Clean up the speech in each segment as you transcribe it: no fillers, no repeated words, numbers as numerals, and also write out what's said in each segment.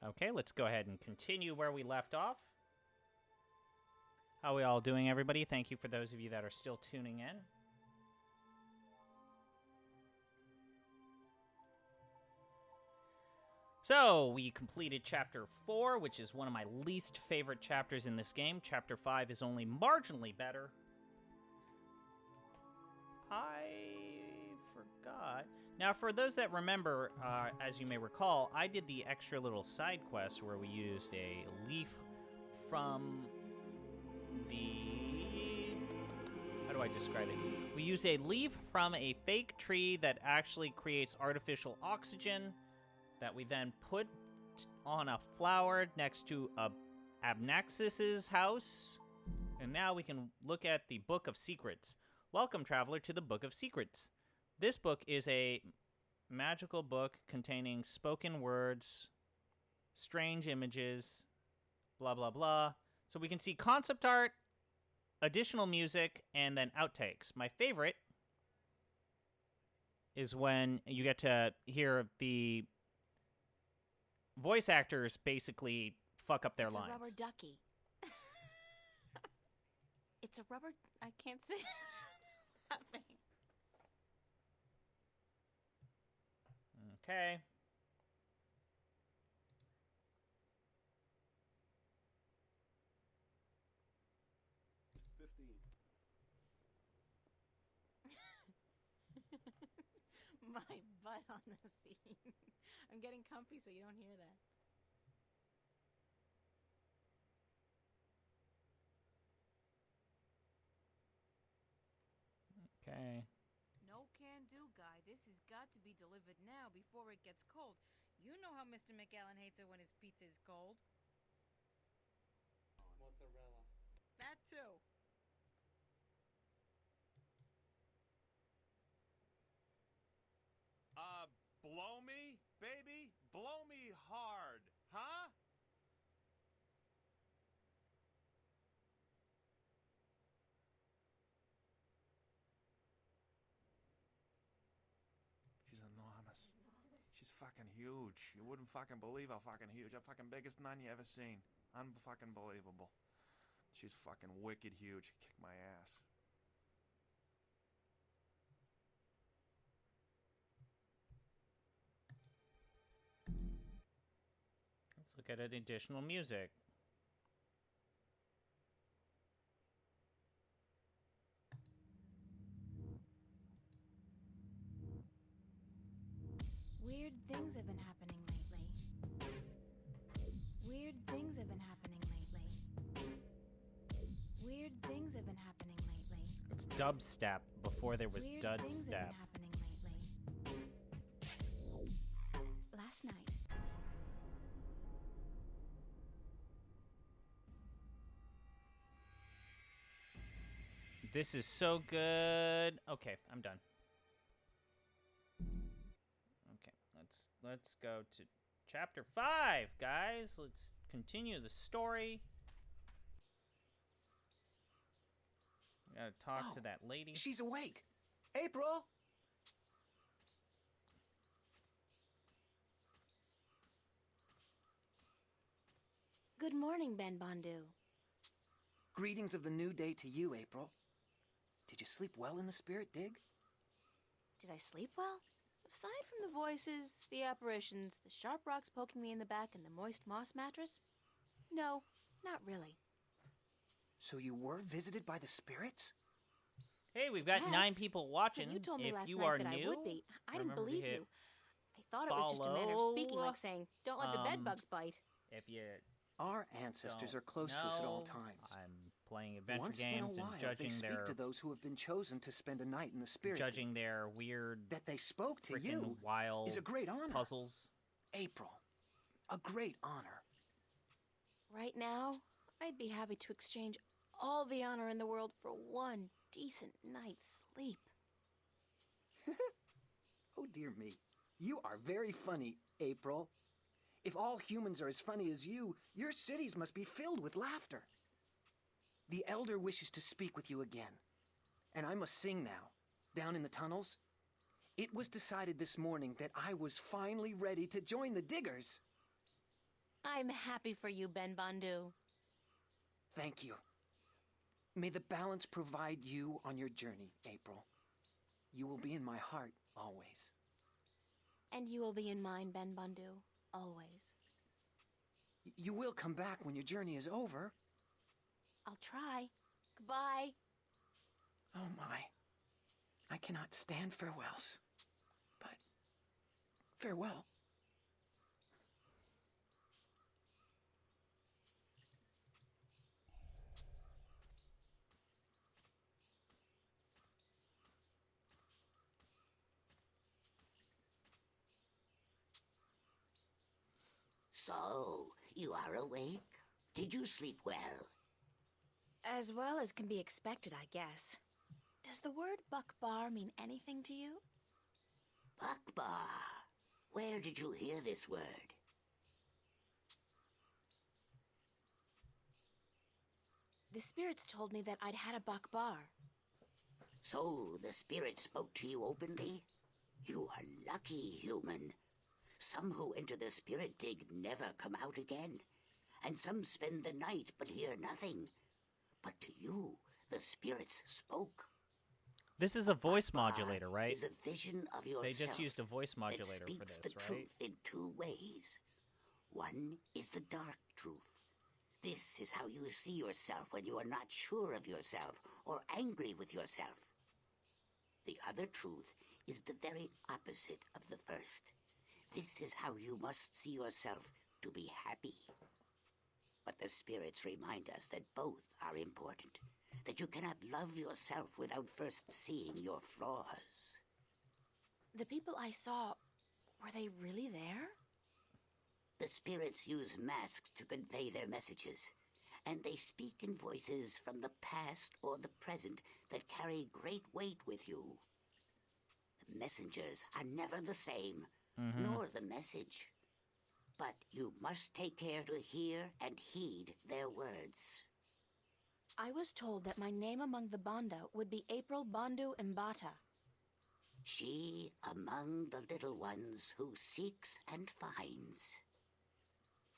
Okay, let's go ahead and continue where we left off. How are we all doing, everybody? Thank you for those of you that are still tuning in. So, we completed Chapter 4, which is one of my least favorite chapters in this game. Chapter 5 is only marginally better. I forgot. Now, for those that remember, as you may recall, I did the extra little side quest where we used a leaf from the... How do I describe it? We use a leaf from a fake tree that actually creates artificial oxygen that we then put on a flower next to Abnaxis's house. And now we can look at the Book of Secrets. Welcome, traveler, to the Book of Secrets. This book is a magical book containing spoken words, strange images, blah, blah, blah. So we can see concept art, additional music, and then outtakes. My favorite is when you get to hear the voice actors basically fuck up their lines. It's a rubber ducky. It's a rubber... I can't say it without laughing. Okay. My butt on the scene. I'm getting comfy so you don't hear that. Okay. No can do, guy. This has got to be delivered now before it gets cold. You know how Mr. McAllen hates it when his pizza is cold. Mozzarella. That too. Blow me, baby? Blow me hard, huh? She's enormous. She's fucking huge. You wouldn't fucking believe how fucking huge. The fucking biggest nun you ever seen. Unfucking believable. She's fucking wicked huge. Kick my ass. Let's look at additional music. Weird things have been happening lately. Weird things have been happening lately. Weird things have been happening lately. It's dubstep before there was Weird things have dudstep. been happening lately. Last night. This is so good. Okay, I'm done. Okay, let's go to chapter 5, guys. Let's continue the story. We gotta talk to that lady. She's awake. April! Good morning, Ben Bondu. Greetings of the new day to you, April. Did you sleep well in the spirit dig? Did I sleep well? Aside from the voices, the apparitions, the sharp rocks poking me in the back, and the moist moss mattress? No, not really. So you were visited by the spirits? Hey, we've got Yes. 9 people watching. When you told me if last you night are that new, I would be, I didn't remember to believe hit you. I thought it was just a manner of speaking, follow. like saying, don't let the bed bugs bite. If you Our ancestors don't are close to us at all know, times. I'm playing adventure Once in a games while, and they judging speak to those who have been chosen to spend a night in the spirit dig. their weird That they spoke to freaking you wild is a great honor. puzzles. April, a great honor. Right now, I'd be happy to exchange all the honor in the world for one decent night's sleep. Oh, dear me. You are very funny, April. If all humans are as funny as you, your cities must be filled with laughter. The Elder wishes to speak with you again. And I must sing now. Down in the tunnels, it was decided this morning that I was finally ready to join the diggers. I'm happy for you, Ben Bandu. Thank you. May the balance provide you on your journey, April. You will be in my heart always. And you will be in mine, Ben Bandu, always. You will come back when your journey is over. I'll try. Goodbye. Oh my. I cannot stand farewells. But farewell. So, you are awake? Did you sleep well? As well as can be expected, I guess. Does the word Buckbar mean anything to you? Buckbar. Where did you hear this word? The spirits told me that I'd had a Buckbar. So, the spirit spoke to you openly? You are lucky, human. Some who enter the spirit dig never come out again, and some spend the night but hear nothing. But to you, the spirits spoke. This is a voice Buckbar modulator, right? Is a vision of yourself. They just used a voice modulator that for speaks this, the right? truth in two ways. One is the dark truth. This is how you see yourself when you are not sure of yourself or angry with yourself. The other truth is the very opposite of the first. This is how you must see yourself to be happy. But the spirits remind us that both are important, that you cannot love yourself without first seeing your flaws. The people I saw, were they really there? The spirits use masks to convey their messages, and they speak in voices from the past or the present that carry great weight with you. The messengers are never the same, nor the message. But you must take care to hear and heed their words. I was told that my name among the Banda would be April Bandu Mbata. She among the little ones who seeks and finds.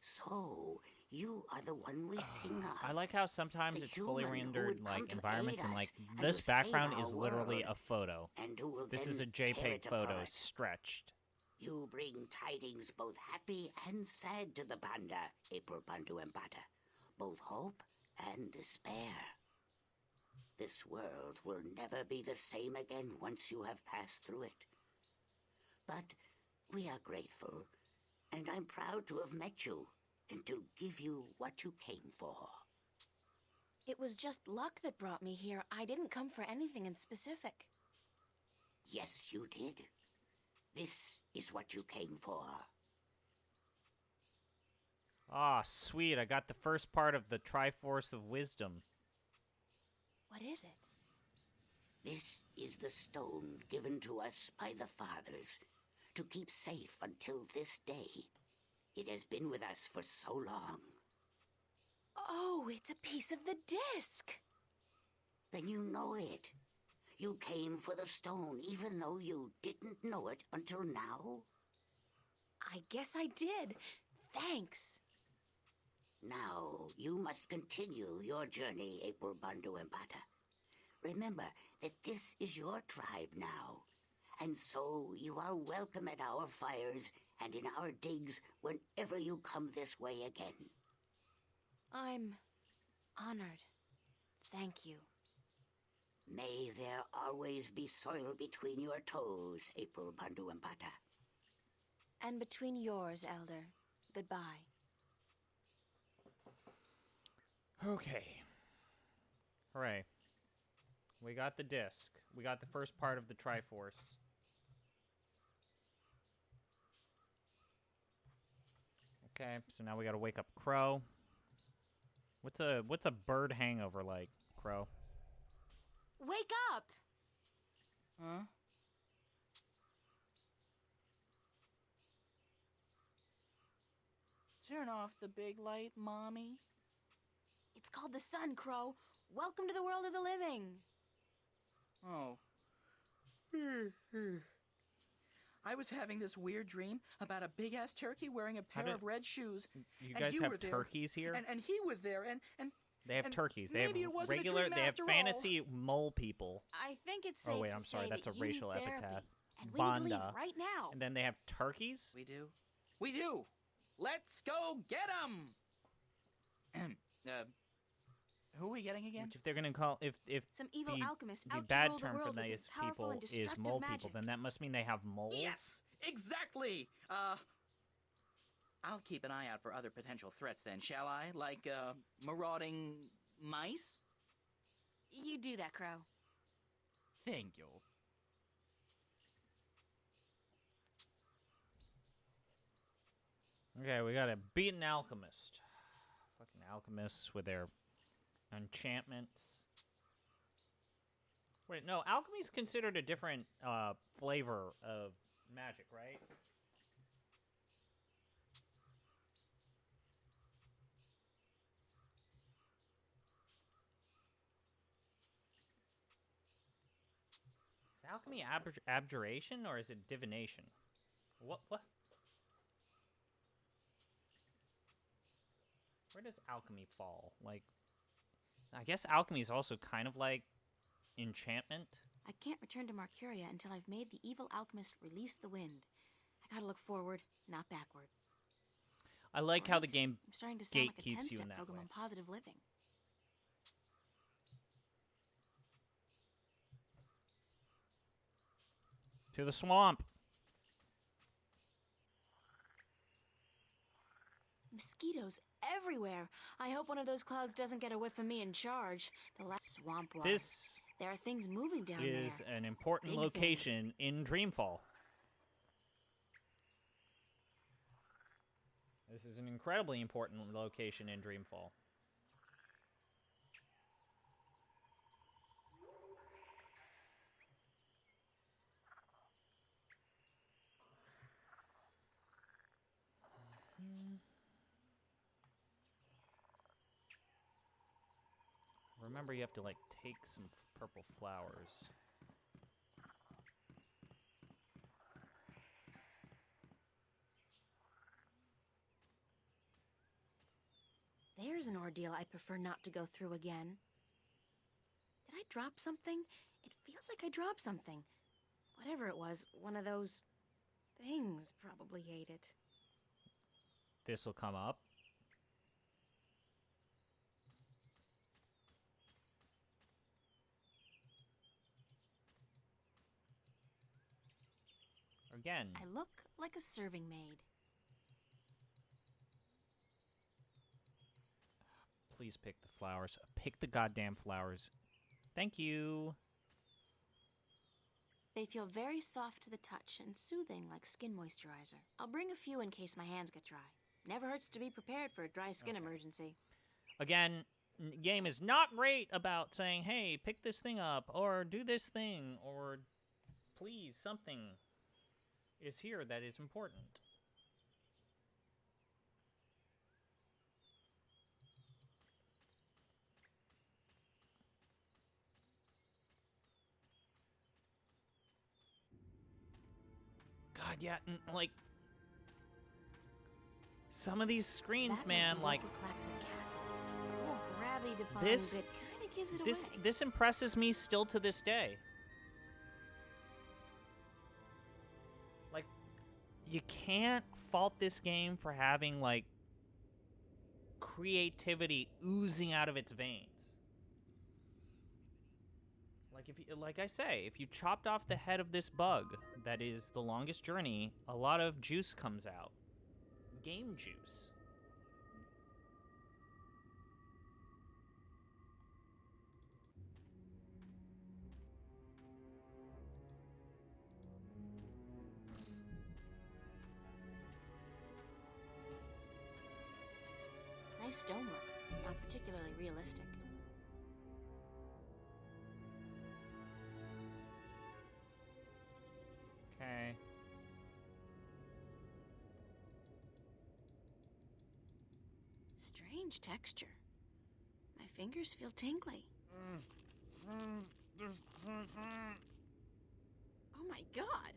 So, you are the one we sing of. I like how sometimes The it's fully human who rendered would come like to environments aid and us like and this to background save is our literally world, a photo. and who will This then is a tear JPEG it photo apart. stretched. You bring tidings both happy and sad to the Banda, April Bandu Mbata. Both hope and despair. This world will never be the same again once you have passed through it. But we are grateful, and I'm proud to have met you, and to give you what you came for. It was just luck that brought me here. I didn't come for anything in specific. Yes, you did. This is what you came for. Ah, sweet. I got the first part of the Triforce of Wisdom. What is it? This is the stone given to us by the fathers to keep safe until this day. It has been with us for so long. Oh, it's a piece of the disc. Then you know it. You came for the stone even though you didn't know it until now? I guess I did. Thanks. Now, you must continue your journey, April Bandu Mbata. Remember that this is your tribe now, and so you are welcome at our fires and in our digs whenever you come this way again. I'm honored. Thank you. May there always be soil between your toes, April Bandu Mbata. And between yours, Elder. Goodbye. Okay. Hooray. We got the disc. We got the first part of the Triforce. Okay, so now we gotta wake up Crow. What's a bird hangover like, Crow? Wake up! Huh? Turn off the big light, Mommy. It's called the sun, Crow. Welcome to the world of the living. Oh. I was having this weird dream about a big-ass turkey wearing a pair of red shoes. You and guys you have were there, turkeys here? And he was there, and They have and turkeys. They have maybe it wasn't a regular. dream They have after all. fantasy mole people. I think it's safe Oh wait, to I'm sorry. say That's a that you racial need therapy, epithet. and we need to leave Banda. right now. And then they have turkeys. We do. We do. Let's go get him. Who are we getting again? Which, if they're gonna call, if Some evil the, alchemist the out bad to rule term the for world with these his powerful people and is destructive mole magic. people, then that must mean they have moles. Yes, exactly. I'll keep an eye out for other potential threats then, shall I? Like, marauding mice? You do that, Crow. Thank you. Okay, we got a beaten alchemist. Fucking alchemists with their enchantments. Wait, no, alchemy's considered a different flavor of magic, right? Is alchemy abjuration or is it divination? What? Where does alchemy fall? Like, I guess alchemy is also kind of like enchantment. I can't return to Mercuria until I've made the evil alchemist release the wind. I gotta look forward, not backward. I like how the Right. game I'm starting to sound like a gatekeeps you 10-step in that program way. on positive living. To the swamp. Mosquitoes everywhere. I hope one of those clouds doesn't get a whiff of me in charge. The last swamp water. This There are things moving down is there. an important Big location in Dreamfall. This is an incredibly important location in Dreamfall. Remember, you have to, like, take some purple flowers. There's an ordeal I prefer not to go through again. Did I drop something? It feels like I dropped something. Whatever it was, one of those things probably ate it. This'll come up. Again. I look like a serving maid. Please pick the flowers. Pick the goddamn flowers. Thank you. They feel very soft to the touch and soothing like skin moisturizer. I'll bring a few in case my hands get dry. Never hurts to be prepared for a dry skin emergency. Again, game is not great about saying, hey, pick this thing up, or do this thing, or please, something is here that is important. God, yeah, like, some of these screens, That man, was the like, local Clax's castle. The whole gravity-defying This- bit kinda gives it away. this impresses me still to this day. Like, you can't fault this game for having, like, creativity oozing out of its veins. Like I say, if you chopped off the head of this bug that is the longest journey, a lot of juice comes out. Game juice. Nice stonework, not particularly realistic. Okay. Strange texture. My fingers feel tingly. Oh my god!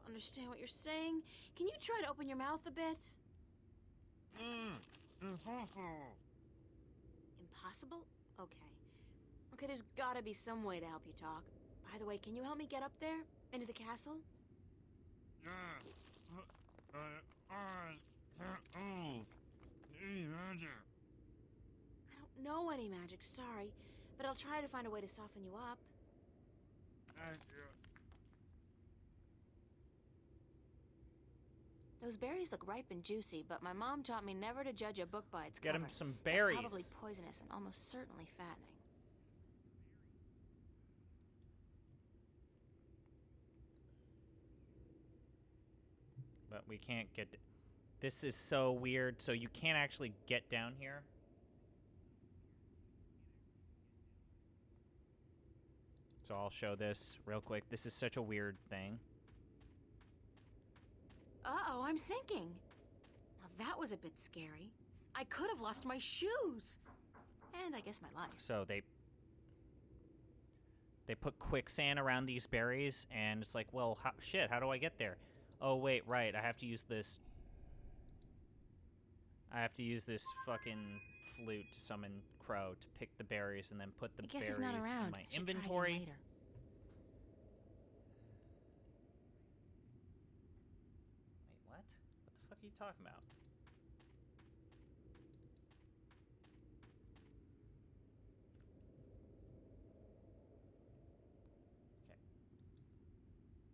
don't understand what you're saying. Can you try to open your mouth a bit? Impossible? Okay. Okay, there's gotta be some way to help you talk. By the way, can you help me get up there? Into the castle? I don't know any magic, sorry. But I'll try to find a way to soften you up. Those berries look ripe and juicy, but my mom taught me never to judge a book by its Get cover. him some They're berries. probably poisonous and almost certainly fattening. But we can't get... This is so weird. So you can't actually get down here? So I'll show this real quick. This is such a weird thing. Uh-oh, I'm sinking. Now that was a bit scary. I could have lost my shoes. And I guess my life. So they put quicksand around these berries, and it's like, well, shit, how do I get there? Oh, wait, right, I have to use this... I have to use this fucking flute to summon Crow to pick the berries and then put the I guess berries he's not in around. my I should inventory. Try again later. Wait, what? What the fuck are you talking about? Okay.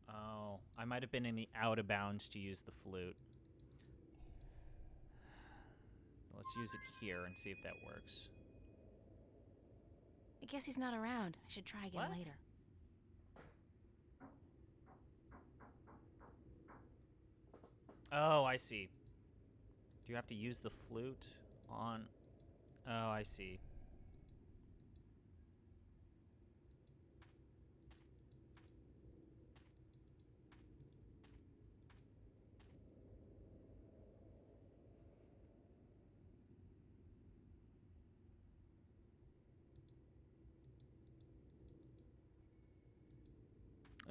Oh, I might have been in the out of bounds to use the flute. Let's use it here and see if that works. I guess he's not around. I should try again What? later. Oh, I see. Do you have to use the flute on... Oh, I see.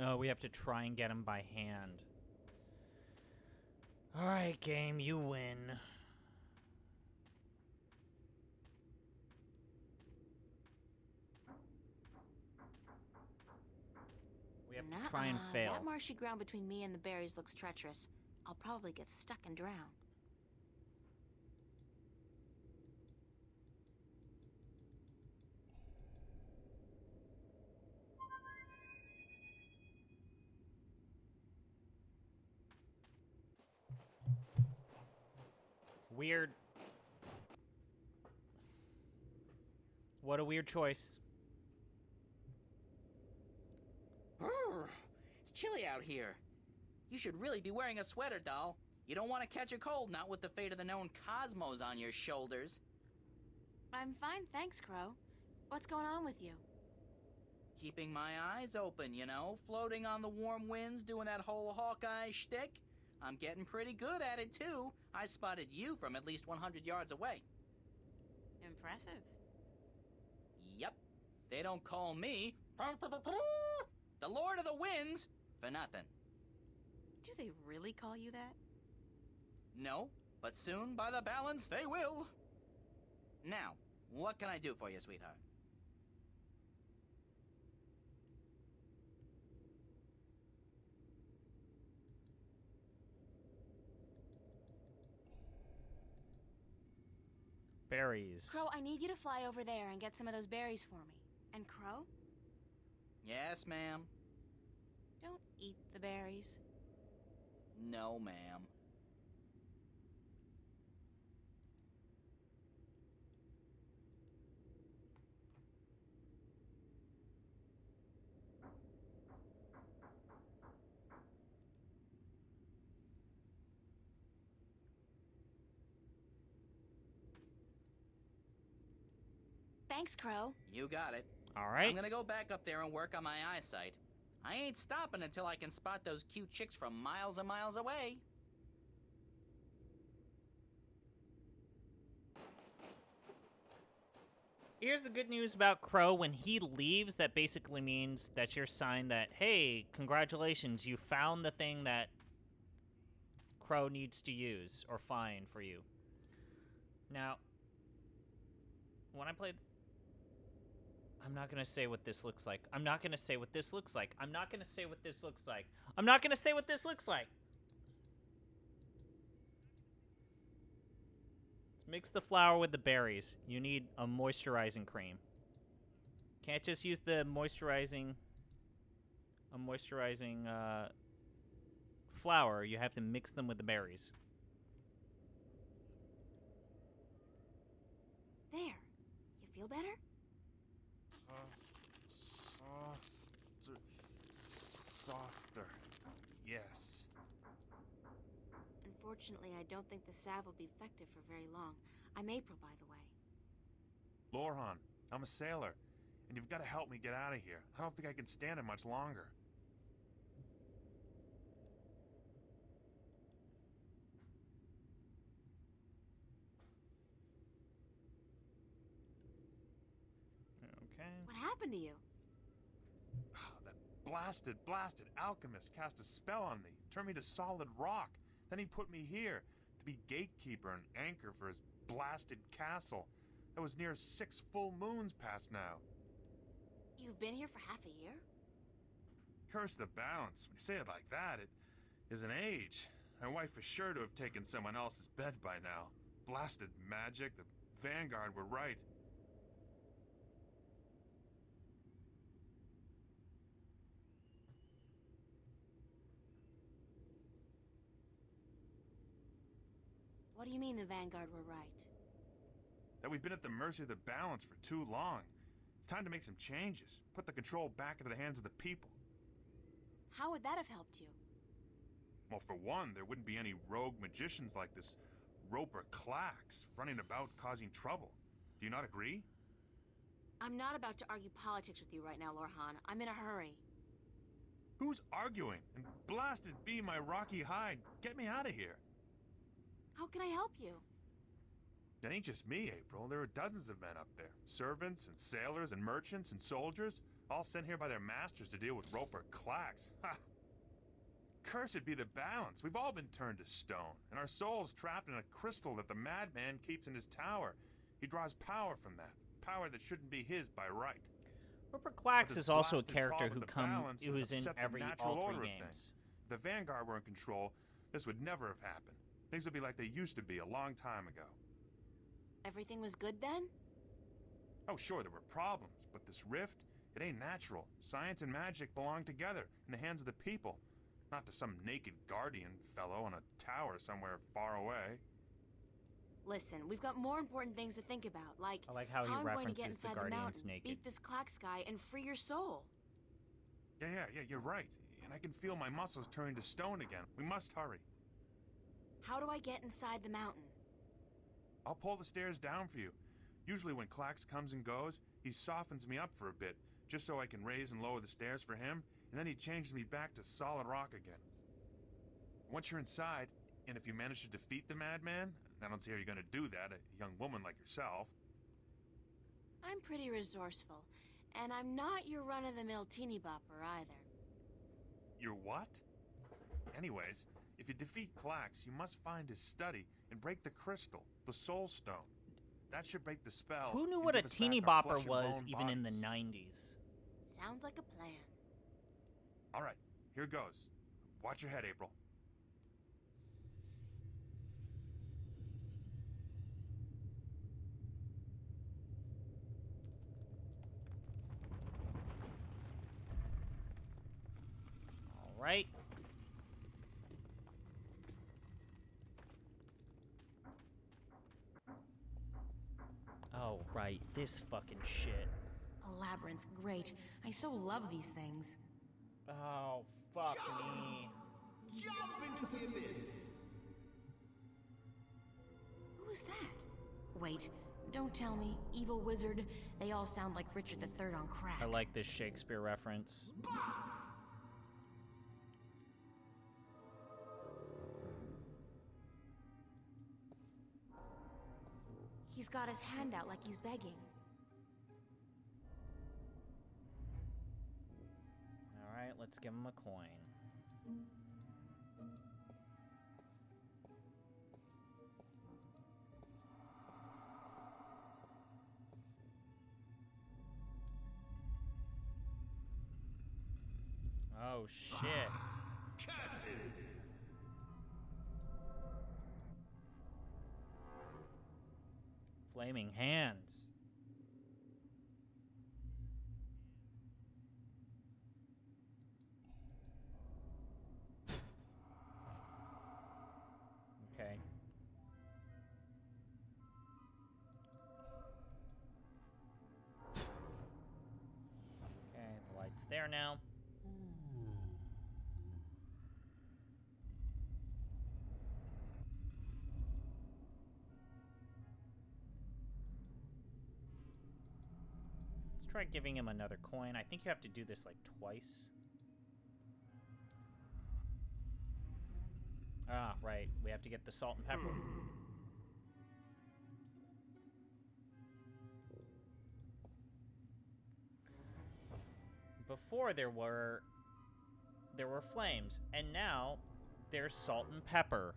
Oh, we have to try and get him by hand. Alright, game, you win. We have to try and fail. That marshy ground between me and the berries looks treacherous. I'll probably get stuck and drown. Weird. What a weird choice. It's chilly out here. You should really be wearing a sweater, doll. You don't want to catch a cold, not with the fate of the known cosmos on your shoulders. I'm fine, thanks, Crow. What's going on with you? Keeping my eyes open, you know, floating on the warm winds, doing that whole Hawkeye shtick. I'm getting pretty good at it, too. I spotted you from at least 100 yards away. Impressive. Yep. They don't call me the Lord of the Winds for nothing. Do they really call you that? No, but soon, by the balance, they will. Now, what can I do for you, sweetheart? Berries. Crow, I need you to fly over there and get some of those berries for me. And Crow, Yes, ma'am. don't eat the berries. No, ma'am. Thanks, Crow. You got it. All right. I'm gonna go back up there and work on my eyesight. I ain't stopping until I can spot those cute chicks from miles and miles away. Here's the good news about Crow. When he leaves, that basically means that's your sign that, hey, congratulations, you found the thing that Crow needs to use or find for you. Now, when I played... I'm not going to say what this looks like. I'm not going to say what this looks like. I'm not going to say what this looks like. I'm not going to say what this looks like. Mix the flour with the berries. You need a moisturizing cream. Can't just use the moisturizing flour. You have to mix them with the berries. There. You feel better? Softer. Yes. Unfortunately, I don't think the salve will be effective for very long. I'm April, by the way. Lorhan, I'm a sailor, and you've got to help me get out of here. I don't think I can stand it much longer. Okay. What happened to you? That blasted alchemist cast a spell on me, turned me to solid rock. Then he put me here to be gatekeeper and anchor for his blasted castle. That was near 6 full moons past now. You've been here for half a year? Curse the balance. When you say it like that, it is an age. My wife is sure to have taken someone else's bed by now. Blasted magic. The Vanguard were right. What do you mean the Vanguard were right? That we've been at the mercy of the balance for too long. It's time to make some changes. Put the control back into the hands of the people. How would that have helped you? Well, for one, there wouldn't be any rogue magicians like this Roper Clax running about causing trouble. Do you not agree? I'm not about to argue politics with you right now, Lorhan. I'm in a hurry. Who's arguing? And blasted be my rocky hide. Get me out of here. How can I help you? It ain't just me, April. There are dozens of men up there. Servants and sailors and merchants and soldiers, all sent here by their masters to deal with Roper Clax. Ha! Cursed be the balance. We've all been turned to stone, and our souls trapped in a crystal that the madman keeps in his tower. He draws power from that. Power that shouldn't be his by right. Rupert Clax is also a character who who was in every all 3 games. If the Vanguard were in control, this would never have happened. Things would be like they used to be a long time ago. Everything was good then? Oh, sure, there were problems, but this rift, it ain't natural. Science and magic belong together in the hands of the people, not to some naked guardian fellow on a tower somewhere far away. Listen, we've got more important things to think about, like I like how he I'm going to get references the inside the Guardians mountain, naked. beat this Clax guy, and free your soul. Yeah, you're right. And I can feel my muscles turning to stone again. We must hurry. How do I get inside the mountain? I'll pull the stairs down for you. Usually when Clax comes and goes, he softens me up for a bit, just so I can raise and lower the stairs for him, and then he changes me back to solid rock again. Once you're inside, and if you manage to defeat the madman, I don't see how you're gonna do that, a young woman like yourself. I'm pretty resourceful, and I'm not your run-of-the-mill teeny bopper either. You're what? Anyways, if you defeat Clax, you must find his study and break the crystal, the soul stone. That should break the spell. Who knew and what a give us teeny back our bopper flesh and was bone even in the bodies. 90s? Sounds like a plan. All right, here goes. Watch your head, April. All right. Oh, right. This fucking shit. A labyrinth, great. I so love these things. Oh, fuck me. Jump into the abyss! Who was that? Wait, don't tell me. Evil wizard. They all sound like Richard III on crack. I like this Shakespeare reference. He's got his hand out like he's begging. Let's give him a coin. Oh, shit. Flaming hands. Okay. Okay, the light's there now. Let's try giving him another coin. I think you have to do this like twice. Ah, right. We have to get the salt and pepper. Before there were flames, and now there's salt and pepper.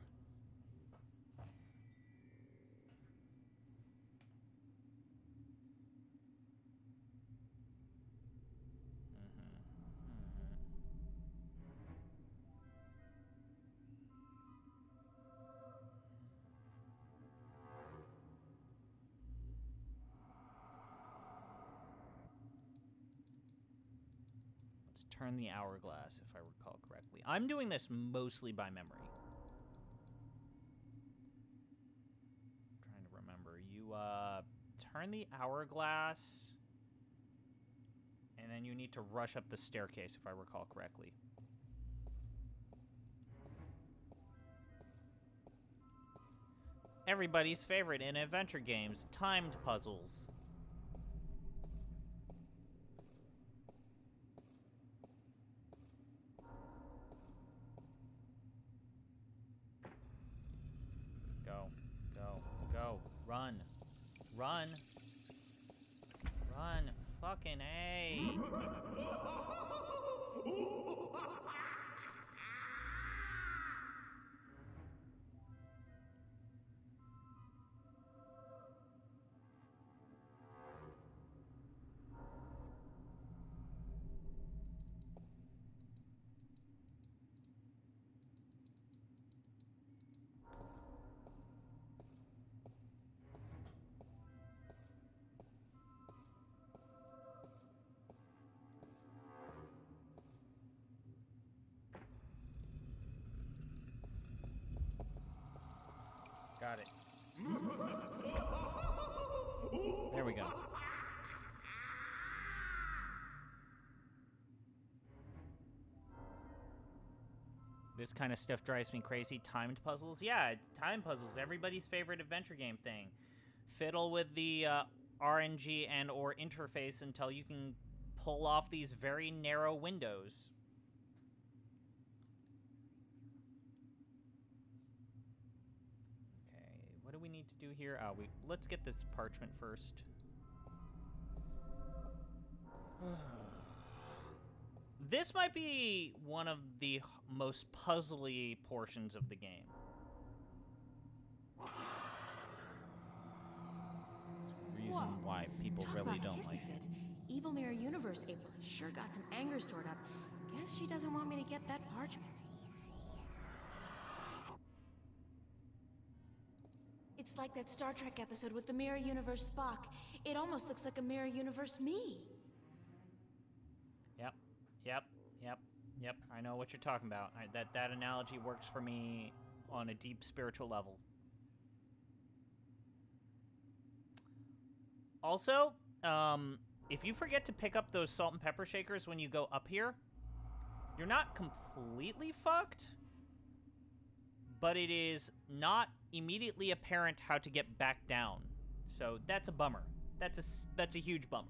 Let's turn the hourglass, if I recall correctly. I'm doing this mostly by memory. Trying to remember. You, turn the hourglass, and then you need to rush up the staircase, if I recall correctly. Everybody's favorite in adventure games, timed puzzles. Go, go, go. Run. Run. Run. Fucking A. Got it. There we go. This kind of stuff drives me crazy. Timed puzzles? Yeah, timed puzzles. Everybody's favorite adventure game thing. Fiddle with the RNG and or interface until you can pull off these very narrow windows. Okay, what do we need to do here? Let's get this parchment first. This might be one of the most puzzly portions of the game. Reason why people Talk really about a don't hissy like fit. it. Evil Mirror Universe April sure got some anger stored up. Guess she doesn't want me to get that parchment. It's like that Star Trek episode with the Mirror Universe Spock. It almost looks like a Mirror Universe me. Yep. I know what you're talking about. That analogy works for me on a deep spiritual level. Also, if you forget to pick up those salt and pepper shakers when you go up here, you're not completely fucked, but it is not immediately apparent how to get back down. So that's a bummer. That's a huge bummer.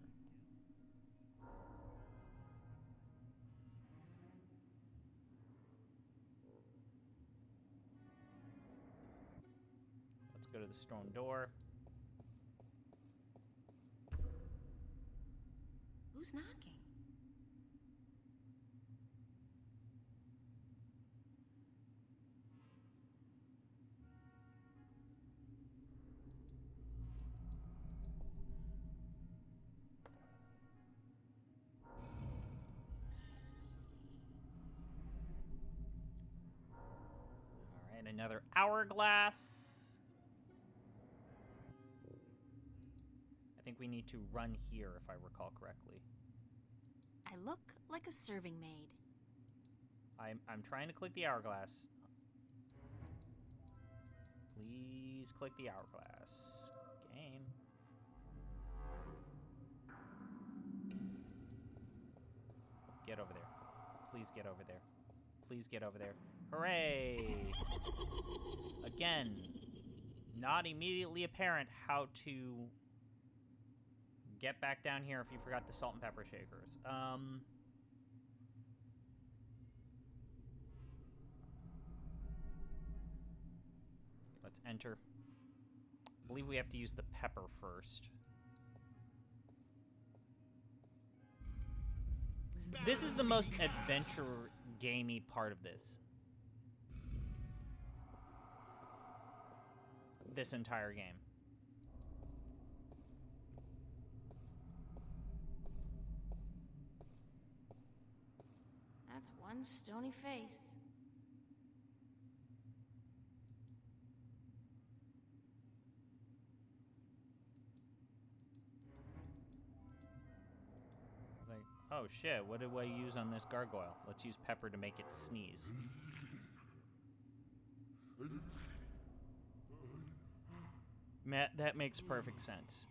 Let's go to the stone door. Who's knocking? And another hourglass. I think we need to run here, if I recall correctly. I look like a serving maid. I'm trying to click the hourglass. Please click the hourglass. Game. Get over there. Please get over there. Please get over there. Hooray! Again, not immediately apparent how to get back down here if you forgot the salt and pepper shakers. Let's enter. I believe we have to use the pepper first. This is the most adventure gamey part of this entire game. That's one stony face. It's like, oh shit, what do I use on this gargoyle? Let's use pepper to make it sneeze. Matt, that makes perfect sense.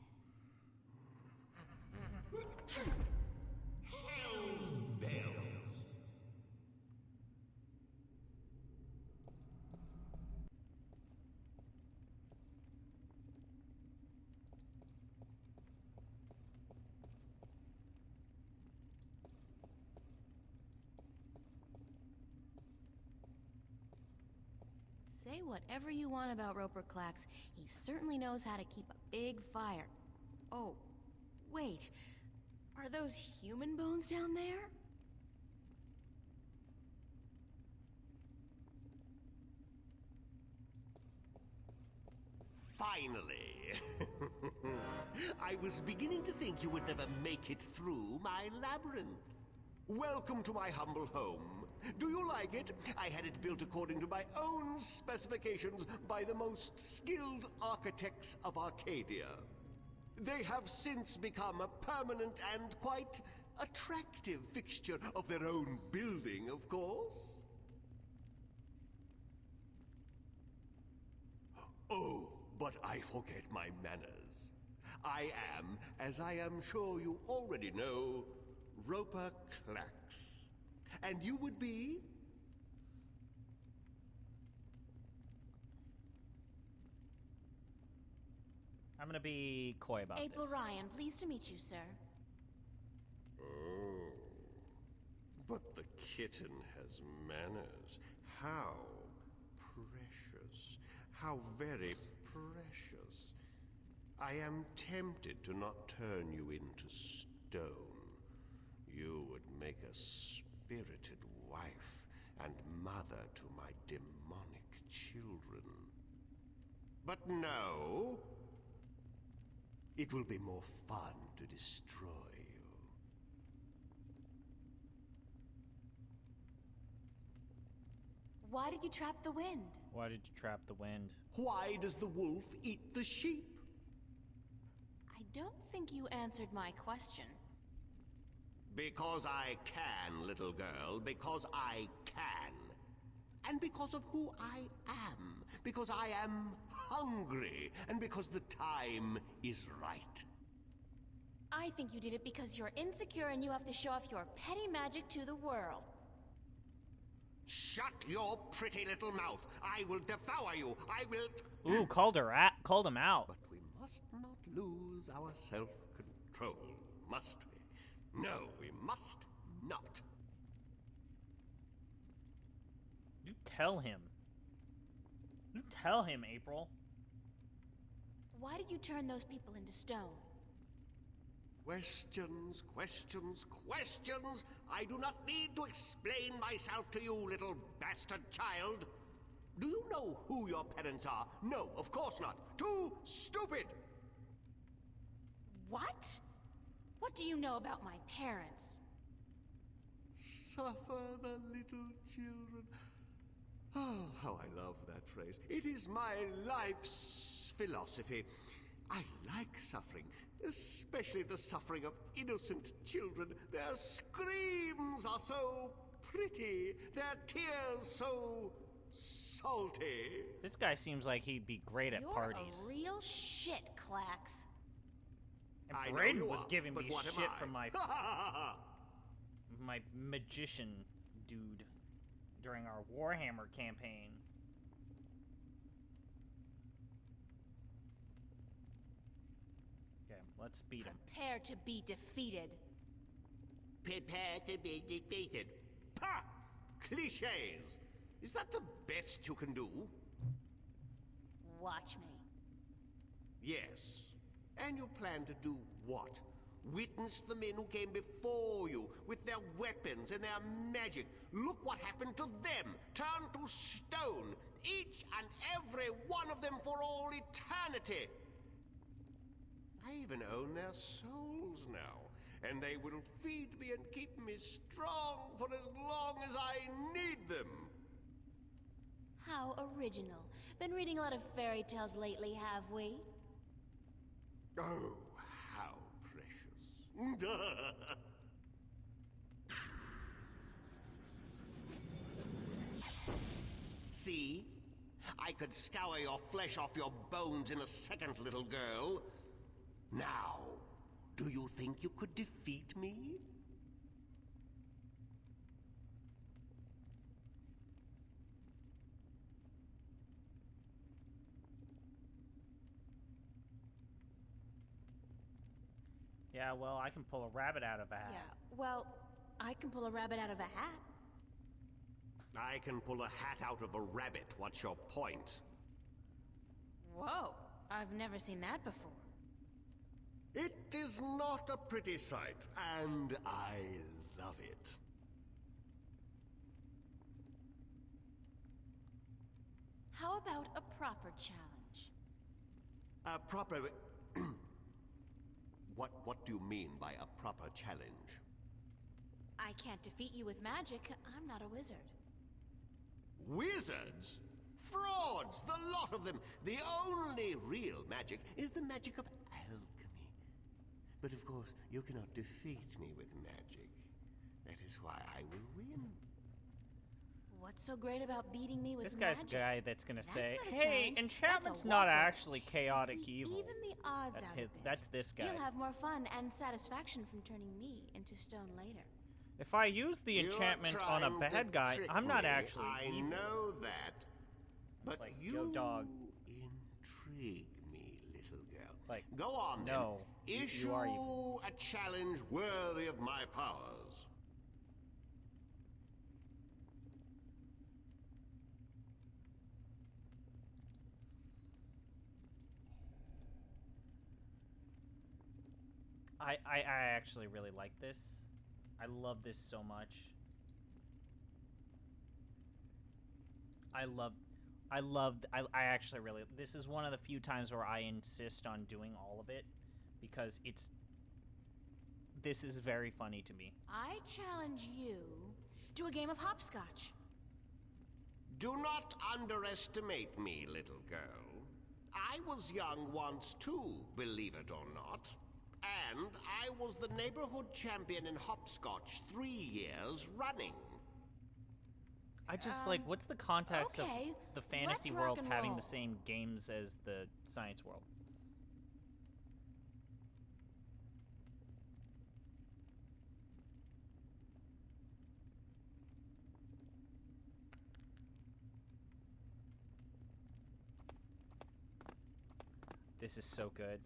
Hell's bells. Say whatever you want about Roper Clax, he certainly knows how to keep a big fire. Oh, wait. Are those human bones down there? Finally. I was beginning to think you would never make it through my labyrinth. Welcome to my humble home. Do you like it? I had it built according to my own specifications by the most skilled architects of Arcadia. They have since become a permanent and quite attractive fixture of their own building, of course. Oh, but I forget my manners. I am, as I am sure you already know, Roper Clax. And you would be? I'm gonna be coy about April this. Ryan, pleased to meet you, sir. Oh, but the kitten has manners. How precious. How very precious. I am tempted to not turn you into stone. You would make a spirited wife and mother to my demonic children. But no. It will be more fun to destroy you. Why did you trap the wind? Why did you trap the wind? Why does the wolf eat the sheep? I don't think you answered my question. Because I can, little girl. Because I can. And because of who I am. Because I am hungry. And because the time is right. I think you did it because you're insecure and you have to show off your petty magic to the world. Shut your pretty little mouth. I will devour you. I will... Ooh, called him out. But we must not lose our self-control, must we? No, we must not. You tell him. You tell him, April. Why did you turn those people into stone? Questions, questions, questions. I do not need to explain myself to you, little bastard child. Do you know who your parents are? No, of course not. Too stupid. What? What do you know about my parents? Suffer the little children. Oh, how I love that phrase. It is my life's philosophy. I like suffering, especially the suffering of innocent children. Their screams are so pretty, their tears so salty. This guy seems like he'd be great at You're parties. a real shit, Clax. And I know Braden you was are, giving but me what am shit I? from my magician dude during our Warhammer campaign. Okay, let's beat him. Prepare to be defeated. Prepare to be defeated. Pah! Cliches! Is that the best you can do? Watch me. Yes. And you plan to do what? Witness the men who came before you with their weapons and their magic. Look what happened to them. Turned to stone. Each and every one of them for all eternity. I even own their souls now. And they will feed me and keep me strong for as long as I need them. How original. Been reading a lot of fairy tales lately, have we? Oh, how precious. See? I could scour your flesh off your bones in a second, little girl. Now, do you think you could defeat me? Yeah, well, I can pull a rabbit out of a hat. Yeah, well, I can pull a rabbit out of a hat. I can pull a hat out of a rabbit. What's your point? Whoa, I've never seen that before. It is not a pretty sight, and I love it. How about a proper challenge? A proper... What do you mean by a proper challenge? I can't defeat you with magic. I'm not a wizard. Wizards? Frauds, the lot of them. The only real magic is the magic of alchemy. But of course, you cannot defeat me with magic. That is why I will win. What's so great about beating me with This guy's magic? the guy that's gonna say, That's not a "Hey, challenge, enchantment's that's a not walkover. actually chaotic If we evil." Even the odds That's out his, a bit, that's this guy. You'll have more fun and satisfaction from turning me into stone later. If I use the You're enchantment on a trying to bad guy, trick I'm not me. actually I evil. know that. But like, you yo, dog. intrigue me, little girl. Like, go on, no, then. you Issue are evil. a challenge worthy of my powers. I actually really like this. I love this so much. I actually really, this is one of the few times where I insist on doing all of it because this is very funny to me. I challenge you to a game of hopscotch. Do not underestimate me, little girl. I was young once too, believe it or not. And I was the neighborhood champion in hopscotch 3 years running. I just like, what's the context okay, of the fantasy let's rock world and having roll. the same games as the science world? This is so good.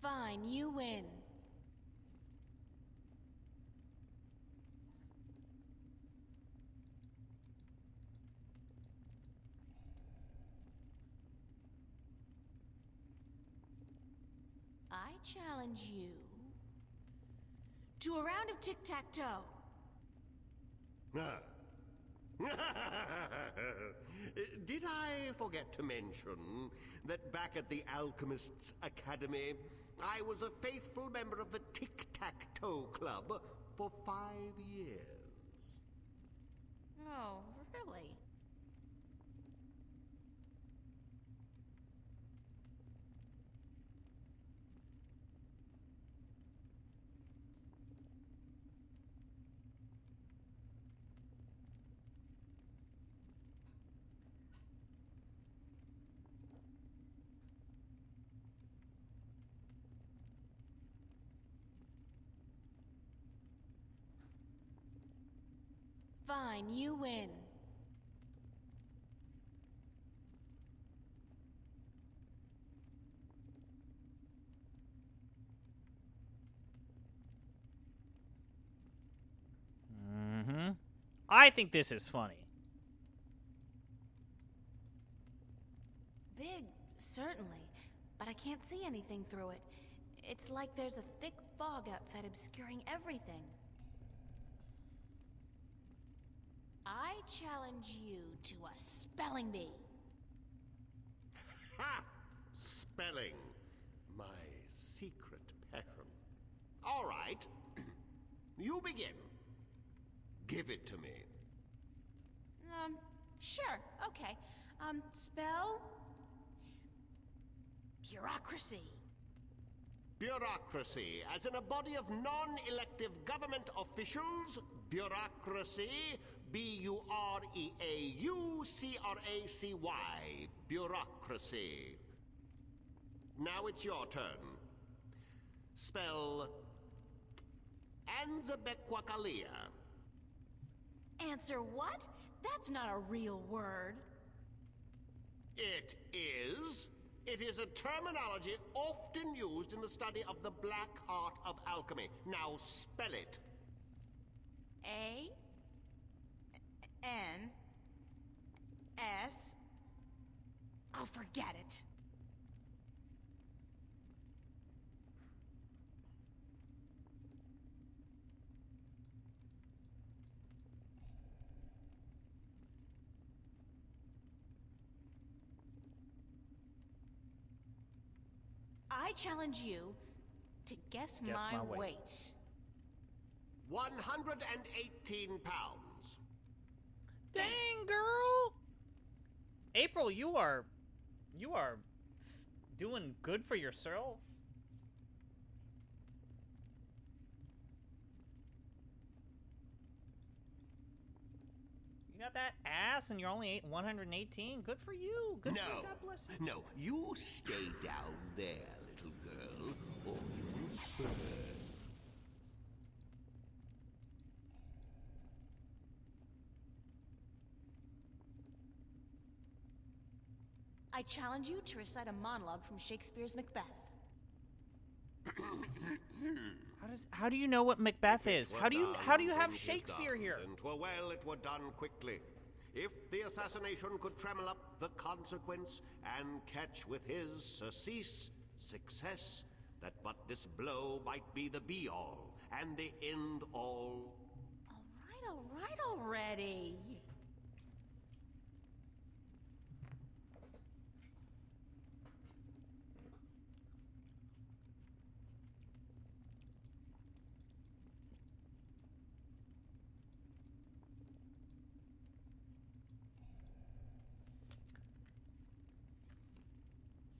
Fine, you win. I challenge you to a round of tic-tac-toe. Ah, Did I forget to mention that back at the Alchemists' Academy, I was a faithful member of the Tic-Tac-Toe Club for 5 years? Oh, really? Fine, you win. Mm-hmm. I think this is funny. Big, certainly, but I can't see anything through it. It's like there's a thick fog outside obscuring everything. I challenge you to a spelling bee. Ha! Spelling. My secret passion. All right. You begin. Give it to me. Sure, okay. Spell... bureaucracy. Bureaucracy, as in a body of non-elective government officials. Bureaucracy. B-U-R-E-A-U-C-R-A-C-Y. Bureaucracy. Now it's your turn. Spell... Anzabequakalia. Answer what? That's not a real word. It is. It is a terminology often used in the study of the black art of alchemy. Now spell it. A-N-S... Oh, forget it. I challenge you to guess my weight. 118 pounds. Dang, girl! April, you are doing good for yourself. You got that ass and you're only 118? Good for you. Good for you. God bless you. No, you stay down there, little girl, or you will burn. I challenge you to recite a monologue from Shakespeare's Macbeth. How do you know what Macbeth is? How do you have Shakespeare here? And 'twere well it were done quickly. If the assassination could tremble up the consequence and catch with his surcease success, that but this blow might be the be-all and the end-all. All right already.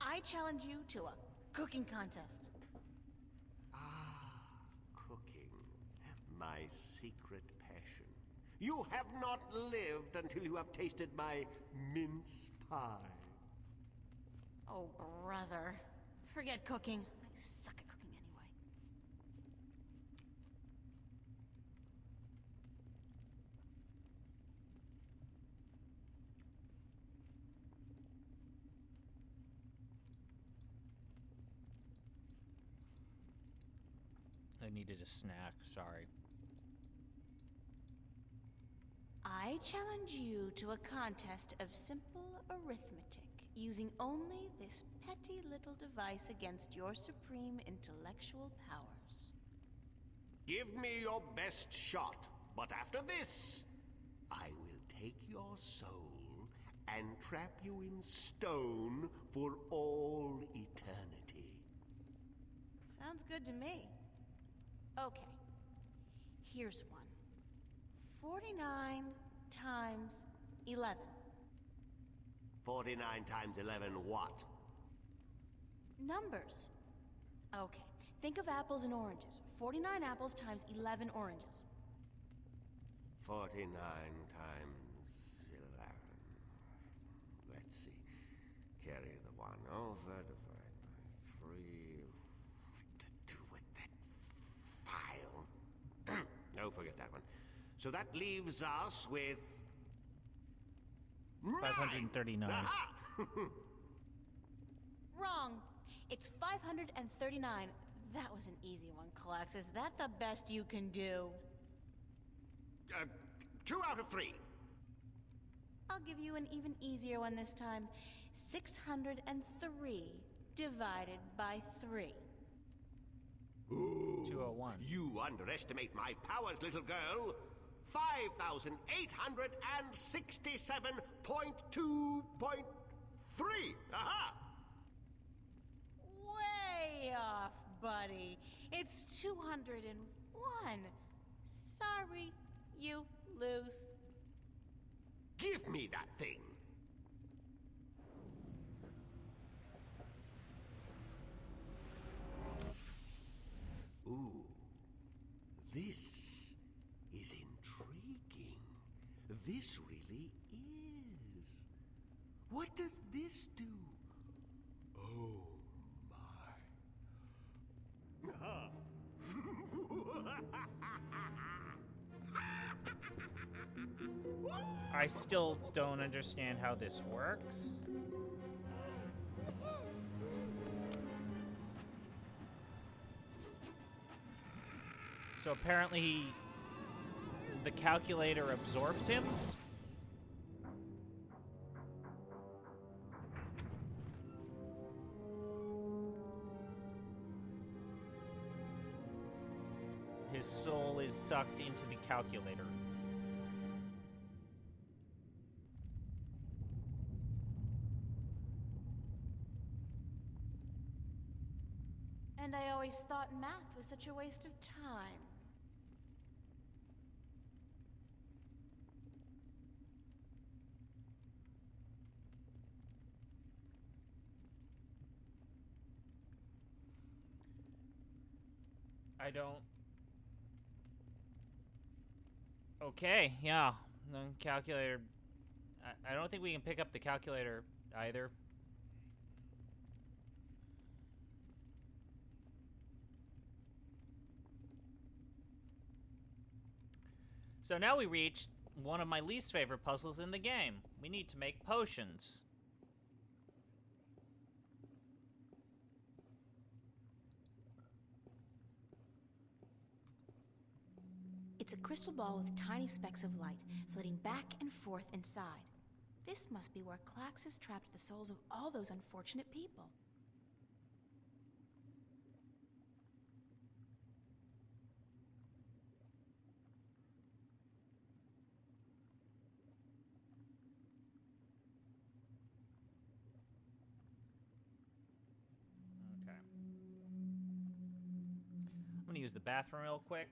I challenge you to a cooking contest. Ah, cooking. My secret passion. You have not lived until you have tasted my mince pie. Oh, brother. Forget cooking. I suck at cooking anyway. I needed a snack, sorry. I challenge you to a contest of simple arithmetic, using only this petty little device against your supreme intellectual powers. Give me your best shot, but after this, I will take your soul and trap you in stone for all eternity. Sounds good to me. Okay. Here's one. 49 times 11. 49 times 11 what? Numbers. Okay. Think of apples and oranges. 49 apples times 11 oranges. 49 times 11. Let's see. Carry the 1 over, divide by 3. What to do with that file? Oh, forget that one. So that leaves us with 539. Aha! Wrong. It's 539. That was an easy one, Klax. Is that the best you can do? 2 out of 3. I'll give you an even easier one this time. 603 divided by 3. Ooh, 201. You underestimate my powers, little girl. 5,867.2.3. Aha! Way off, buddy. It's 201. Sorry, you lose. Give me that thing. Ooh, this is intriguing. This really is. What does this do? Oh, my. I still don't understand how this works. So apparently, the calculator absorbs him? His soul is sucked into the calculator. And I always thought math was such a waste of time. I don't... Okay, yeah. The calculator... I don't think we can pick up the calculator either. So now we reached one of my least favorite puzzles in the game. We need to make potions. It's a crystal ball with tiny specks of light flitting back and forth inside. This must be where Klax has trapped the souls of all those unfortunate people. Okay. I'm gonna use the bathroom real quick.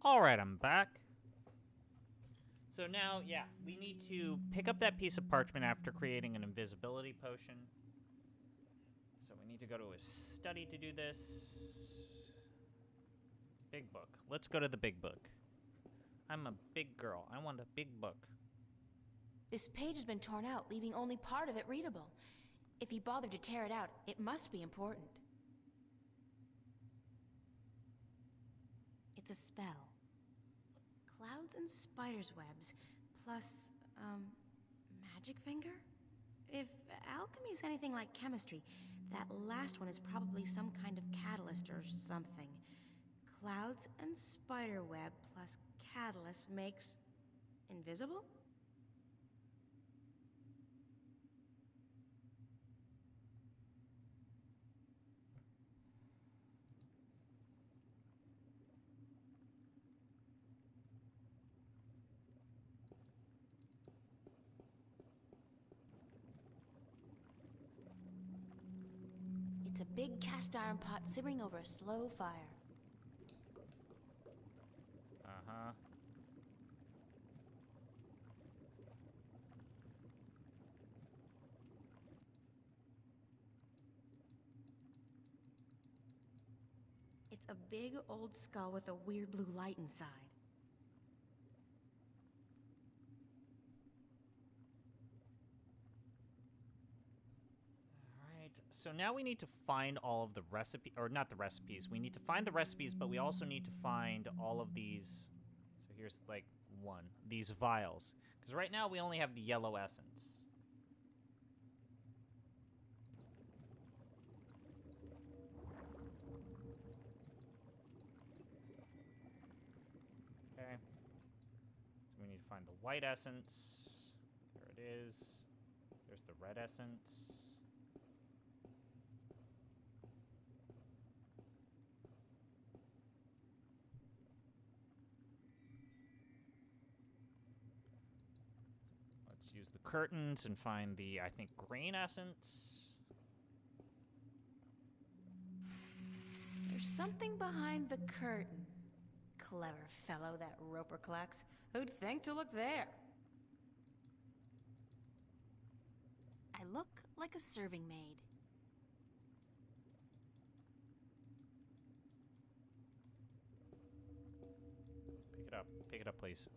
Alright, I'm back. So now, yeah, we need to pick up that piece of parchment after creating an invisibility potion. So we need to go to his study to do this. Big book. Let's go to the big book. I'm a big girl. I want a big book. This page has been torn out, leaving only part of it readable. If he bothered to tear it out, it must be important. It's a spell. Clouds and spiders' webs, plus, magic finger? If alchemy is anything like chemistry, that last one is probably some kind of catalyst or something. Clouds and spider web plus catalyst makes invisible? It's a big cast iron pot simmering over a slow fire. Uh-huh. It's a big old skull with a weird blue light inside. So now we need to find all of the recipe, or not the recipes. We need to find the recipes, but we also need to find all of these. So here's like one, these vials. Because right now we only have the yellow essence. Okay. So we need to find the white essence. There it is. There's the red essence. Use the curtains and find the, I think, green essence. There's something behind the curtain. Clever fellow, that Roper Clax. Who'd think to look there? I look like a serving maid. Pick it up. Pick it up, please.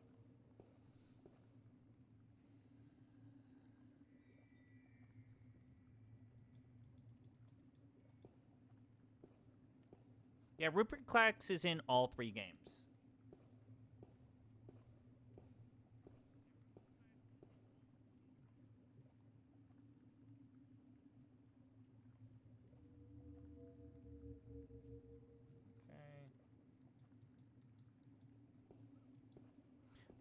Yeah, Rupert Clax is in all 3 games. Okay.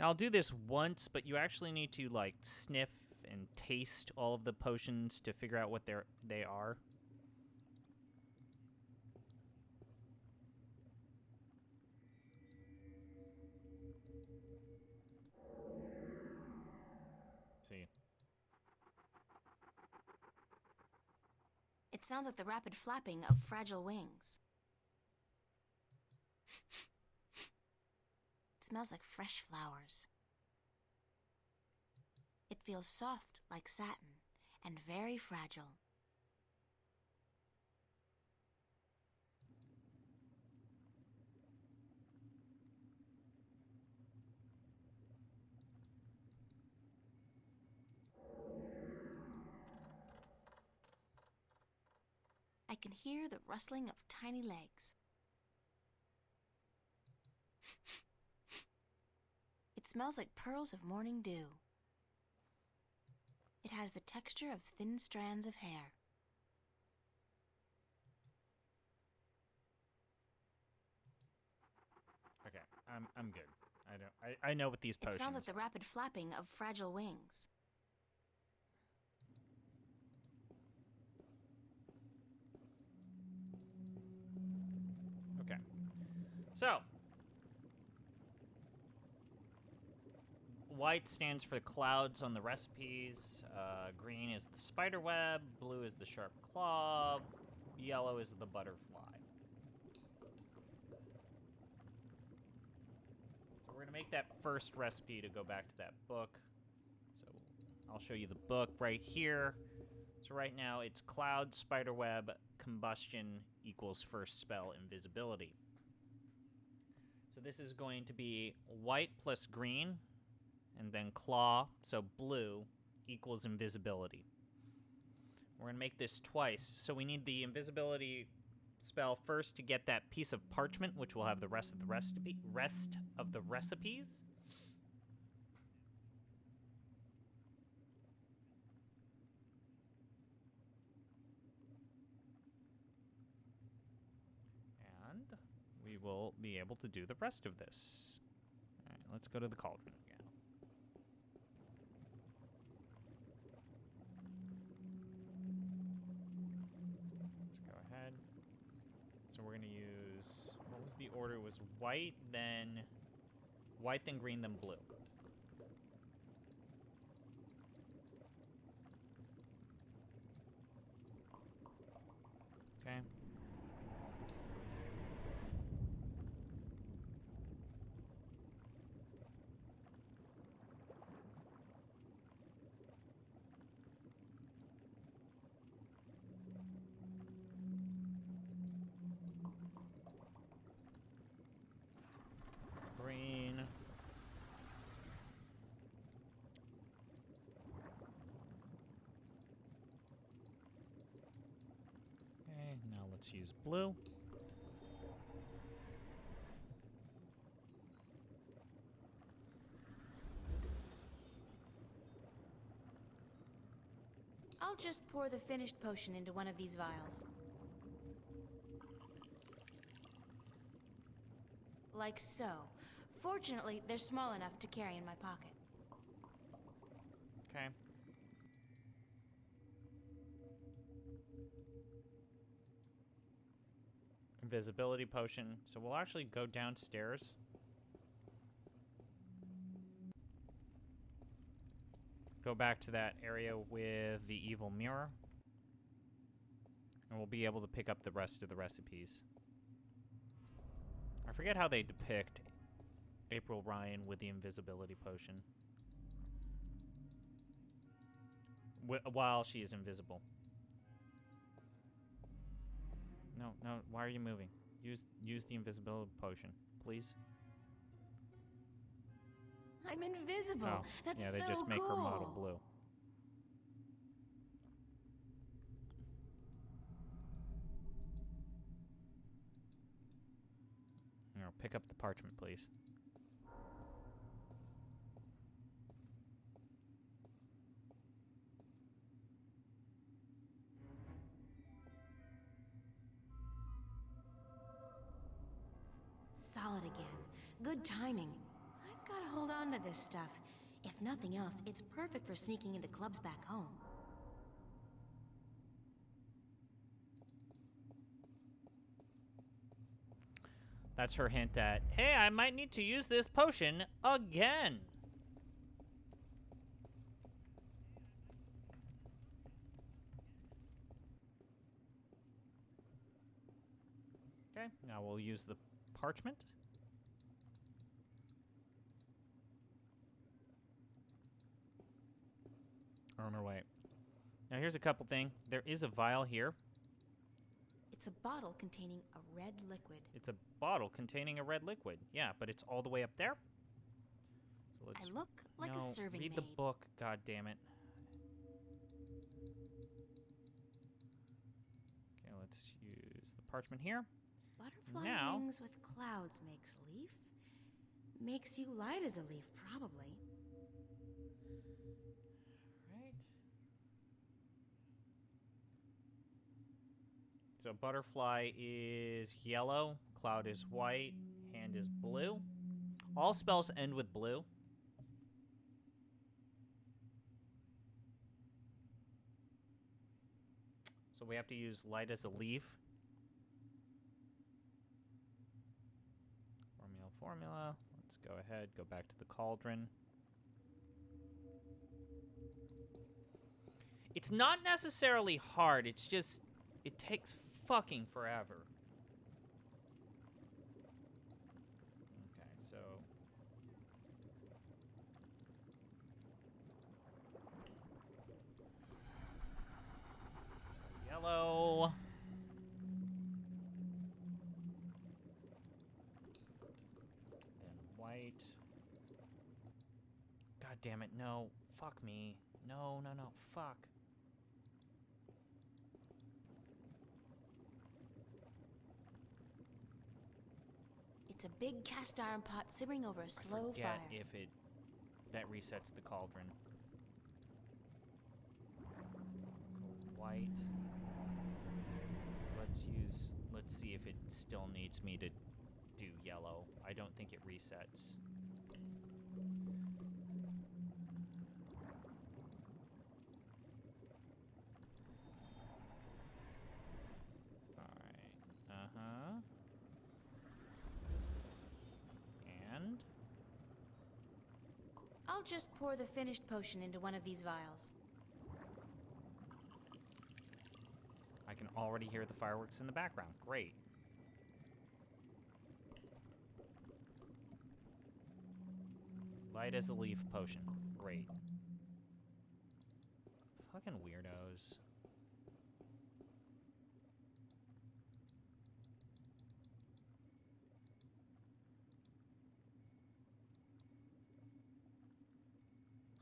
Now I'll do this once, but you actually need to like sniff and taste all of the potions to figure out what they are. See. It sounds like the rapid flapping of fragile wings. It smells like fresh flowers. It feels soft like satin and very fragile. I can hear the rustling of tiny legs. It smells like pearls of morning dew. It has the texture of thin strands of hair. Okay, I'm good. I know what these potions. It sounds like the rapid flapping of fragile wings. Okay. So, white stands for clouds on the recipes. Green is the spider web. Blue is the sharp claw. Yellow is the butterfly. So we're going to make that first recipe to go back to that book. So I'll show you the book right here. So right now it's cloud, spider web, combustion equals first spell, invisibility. this is going to be white plus green, and then claw, so blue, equals invisibility. We're going to make this twice, so we need the invisibility spell first to get that piece of parchment, which will have the rest of the recipes. And we will be able to do the rest of this. All right, let's go to the cauldron again. Let's go ahead. So we're going to use, what was the order? It was white, then green, then blue. Okay. Green. Okay, now let's use blue. I'll just pour the finished potion into one of these vials. Like so. Fortunately, they're small enough to carry in my pocket. Okay. Invisibility potion. So we'll actually go downstairs. Go back to that area with the evil mirror. And we'll be able to pick up the rest of the recipes. I forget how they depict April Ryan with the invisibility potion. While she is invisible. No, why are you moving? Use the invisibility potion, please. I'm invisible. Oh, That's yeah, they so just make her model cool. blue. No, pick up the parchment, please. Solid again. Good timing. I've got to hold on to this stuff. If nothing else, it's perfect for sneaking into clubs back home. That's her hint that, hey, I might need to use this potion again. Okay, now we'll use the parchment. On our way. Now here's a couple things. There is a vial here. It's a bottle containing a red liquid. It's a bottle containing a red liquid. Yeah, but it's all the way up there. So let's. I look like a serving read maid. the book. God damn it. Okay, let's use the parchment here. Butterfly Now- wings with clouds makes leaf. Makes you light as a leaf, probably. Right. So butterfly is yellow, cloud is white, hand is blue. All spells end with blue. So we have to use light as a leaf. Formula. Let's go ahead, go back to the cauldron. It's not necessarily hard, it's just, it takes fucking forever. Okay, so... Yellow. damn it, no. Fuck me. No, no, no. Fuck. It's a big cast iron pot simmering over a slow I forget fire. if that resets the cauldron. So white. Let's see if it still needs me to do yellow. I don't think it resets. Uh-huh. And? I'll just pour the finished potion into one of these vials. I can already hear the fireworks in the background. Great. Light as a leaf potion. Great. Fucking weirdos.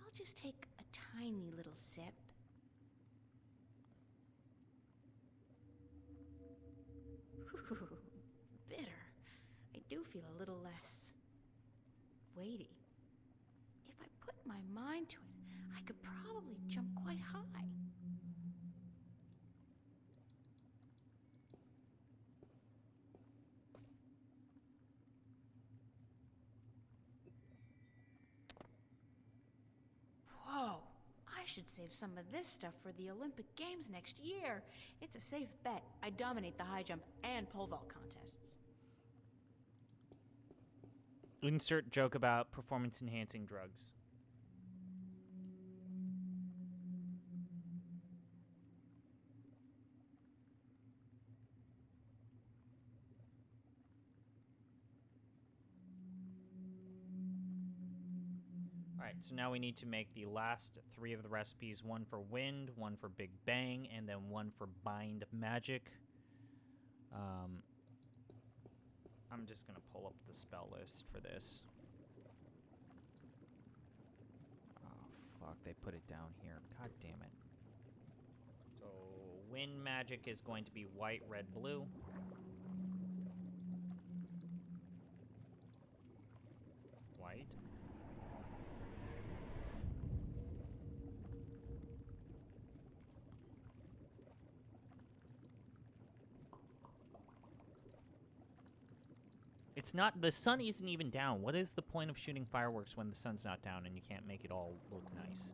I'll just take a tiny little sip. Ooh, bitter. I do feel a little less weighty. If I put my mind to it, I could probably jump quite high. Whoa! I should save some of this stuff for the Olympic Games next year. It's a safe bet. I dominate the high jump and pole vault contests. Insert joke about performance-enhancing drugs. Alright, so now we need to make the last 3 of the recipes. One for wind, one for Big Bang, and then one for bind magic. I'm just gonna pull up the spell list for this. Oh, fuck, they put it down here. God damn it. So, wind magic is going to be white, red, blue. White. It's not, the sun isn't even down. What is the point of shooting fireworks when the sun's not down and you can't make it all look nice?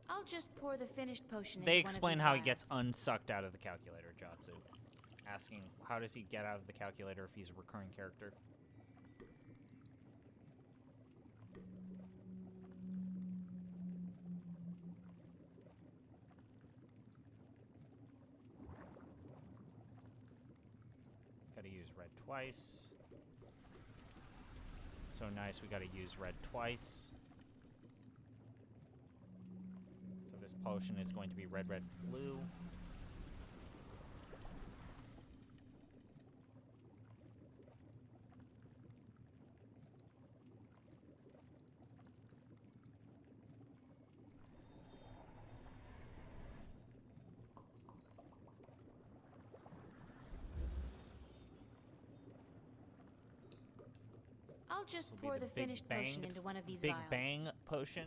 I'll just pour the finished potion into They one of explain these how he vials. gets unsucked out of the calculator, Jatsu. Asking, how does he get out of the calculator if he's a recurring character? Gotta use red twice. So nice, we gotta use red twice. So this potion is going to be red, red, blue. I'll just This will pour be the Big finished Bang- potion into one of these Big vials. Bang potion.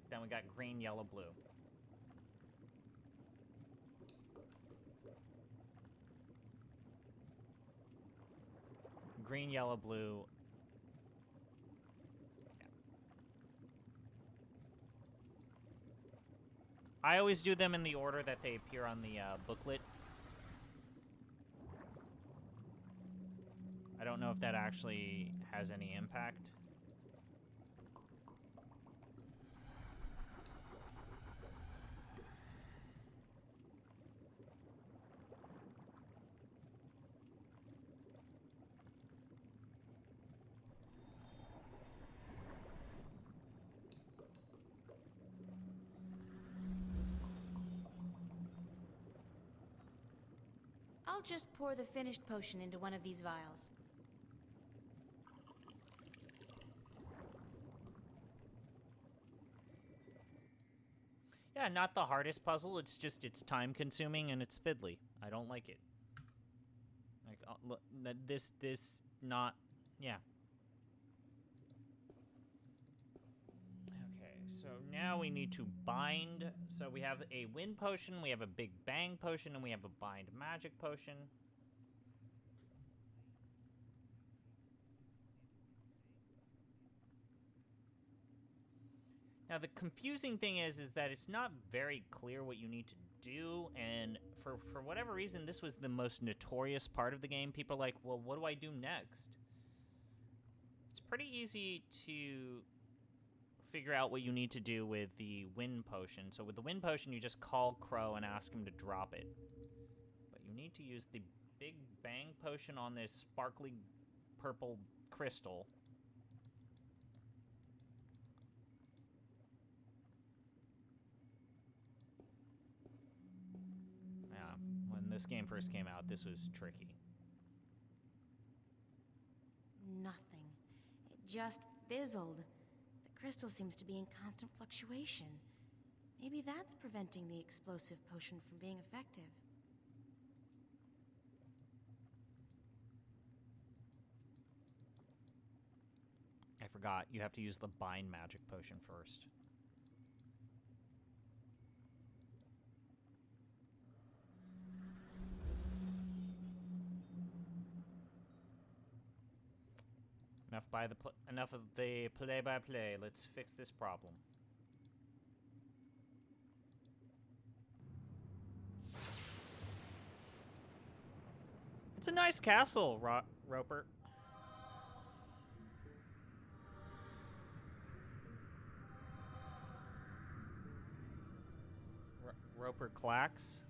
Then we got green, yellow, blue. Green, yellow, blue. Yeah. I always do them in the order that they appear on the booklet. I don't know if that actually actually has any impact. I'll just pour the finished potion into one of these vials. Yeah, not the hardest puzzle. It's just it's time consuming and it's fiddly. I don't like it. Like look, this not yeah. Okay, so now we need to bind. So we have a wind potion, we have a big bang potion, and we have a bind magic potion. Now the confusing thing is that it's not very clear what you need to do, and for whatever reason, this was the most notorious part of the game. People are like, well, what do I do next? It's pretty easy to figure out what you need to do with the wind potion. So with the wind potion, you just call Crow and ask him to drop it. But you need to use the big bang potion on this sparkly purple crystal. Yeah, when this game first came out, this was tricky. Nothing. It just fizzled. The crystal seems to be in constant fluctuation. Maybe that's preventing the explosive potion from being effective. I forgot, you have to use the bind magic potion first. Enough of the play-by-play. Let's fix this problem. It's a nice castle, Roper. Roper clacks.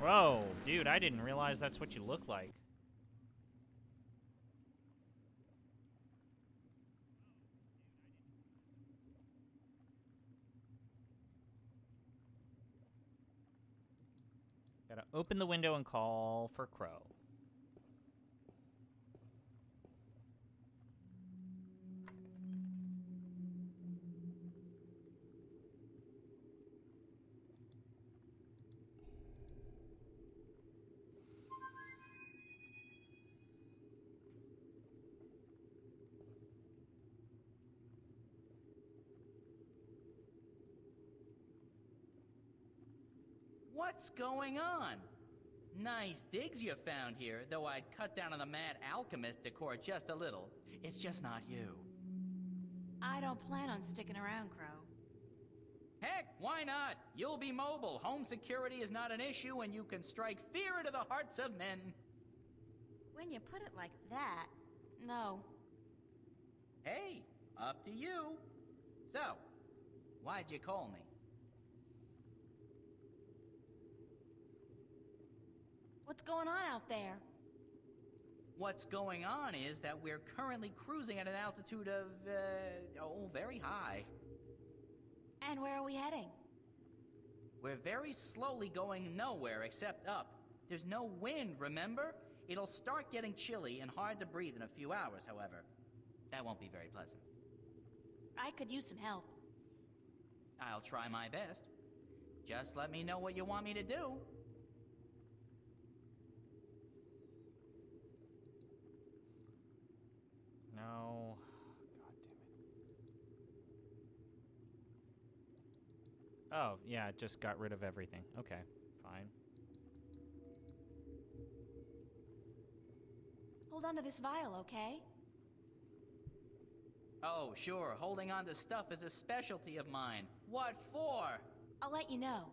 Whoa, dude, I didn't realize that's what you look like. Gotta open the window and call for Crow. What's going on? Nice digs you found here, though I'd cut down on the mad alchemist decor just a little. It's just not you. I don't plan on sticking around, Crow. Heck, why not? You'll be mobile. Home security is not an issue, and you can strike fear into the hearts of men. When you put it like that, no. Hey, up to you. So, why'd you call me? What's going on out there? What's going on is that we're currently cruising at an altitude of, very high. And where are we heading? We're very slowly going nowhere except up. There's no wind, remember? It'll start getting chilly and hard to breathe in a few hours, however. That won't be very pleasant. I could use some help. I'll try my best. Just let me know what you want me to do. No. God damn it. Oh, yeah, it just got rid of everything. Okay, fine. Hold on to this vial, okay? Oh, sure, holding on to stuff is a specialty of mine. What for? I'll let you know.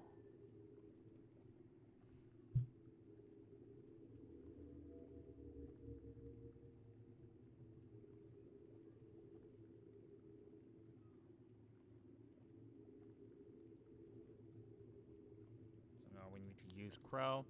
So now we need to use Crow.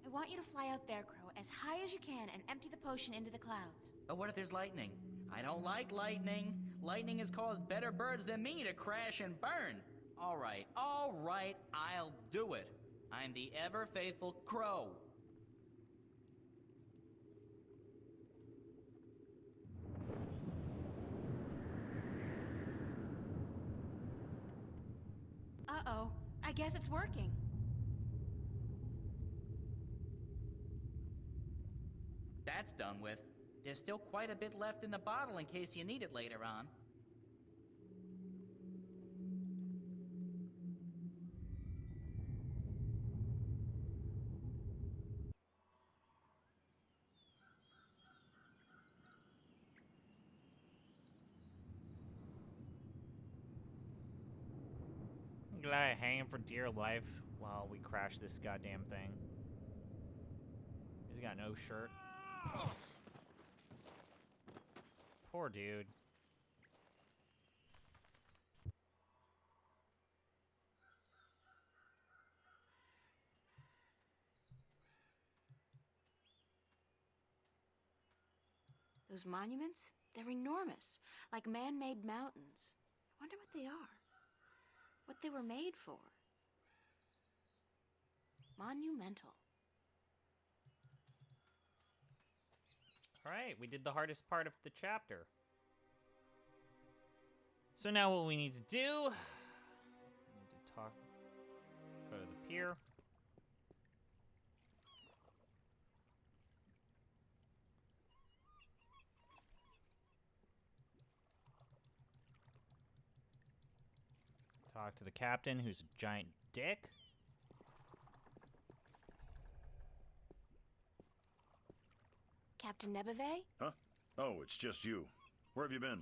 I want you to fly out there, Crow, as high as you can and empty the potion into the clouds. Oh, what if there's lightning? I don't like lightning. Lightning has caused better birds than me to crash and burn. All right, I'll do it. I'm the ever-faithful Crow. Uh-oh. I guess it's working. That's done with. There's still quite a bit left in the bottle in case you need it later on. I'm glad hanging for dear life while we crash this goddamn thing. He's got no shirt. Poor dude. Those monuments, they're enormous, like man-made mountains. I wonder what they are. What they were made for. Monumental. Alright, we did the hardest part of the chapter. So now what we need to do... We need to go to the pier. Talk to the captain, who's a giant dick. Captain Nebeve? Huh? Oh, it's just you. Where have you been?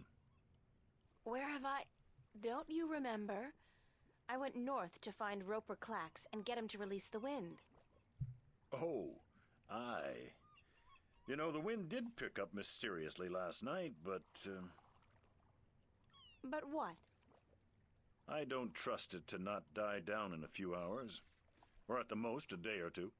Where have I... Don't you remember? I went north to find Roper Clax and get him to release the wind. Oh, aye. You know, the wind did pick up mysteriously last night, but, But what? I don't trust it to not die down in a few hours. Or at the most, a day or two.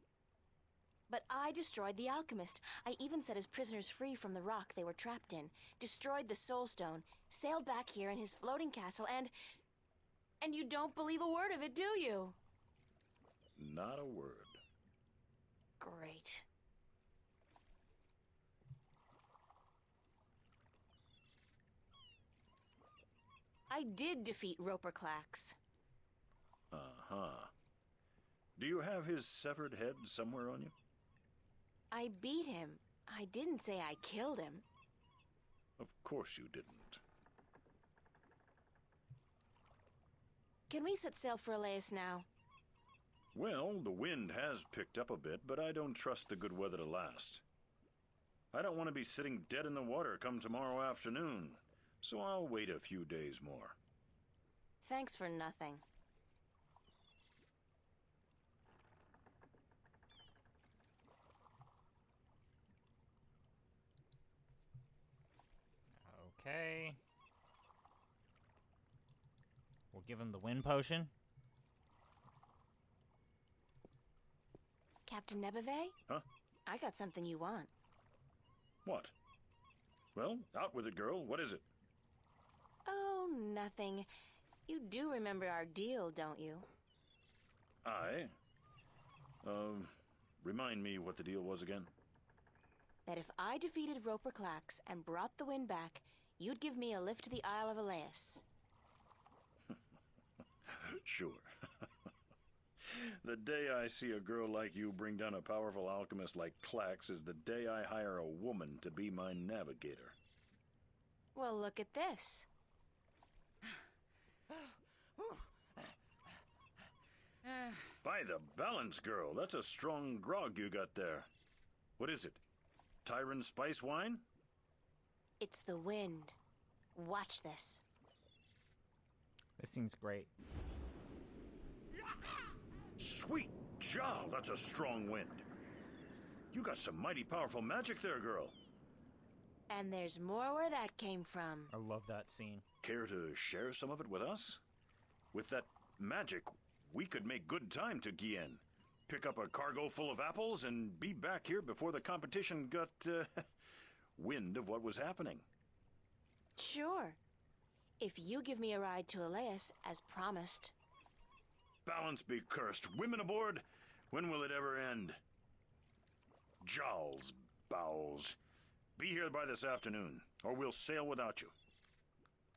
But I destroyed the alchemist. I even set his prisoners free from the rock they were trapped in, destroyed the soul stone, sailed back here in his floating castle, and you don't believe a word of it, do you? Not a word. Great. I did defeat Roper Clax. Uh-huh. Do you have his severed head somewhere on you? I beat him. I didn't say I killed him. Of course you didn't. Can we set sail for Elias now? Well, the wind has picked up a bit, but I don't trust the good weather to last. I don't want to be sitting dead in the water come tomorrow afternoon, so I'll wait a few days more. Thanks for nothing. Okay. We'll give him the wind potion. Captain Nebeve? Huh? I got something you want. What? Well, out with it, girl. What is it? Oh, nothing. You do remember our deal, don't you? I? Remind me what the deal was again? That if I defeated Roper Clax and brought the wind back, you'd give me a lift to the Isle of Elias. Sure. The day I see a girl like you bring down a powerful alchemist like Clax is the day I hire a woman to be my navigator. Well, look at this. By the balance, girl, that's a strong grog you got there. What is it? Tyron spice wine? It's the wind. Watch this. This seems great. Sweet Jal, that's a strong wind. You got some mighty powerful magic there, girl. And there's more where that came from. I love that scene. Care to share some of it with us? With that magic, we could make good time to Gien. Pick up a cargo full of apples and be back here before the competition got wind of what was happening. Sure. If you give me a ride to Elias, as promised. Balance be cursed. Women aboard? When will it ever end? Jowls, bowels. Be here by this afternoon, or we'll sail without you.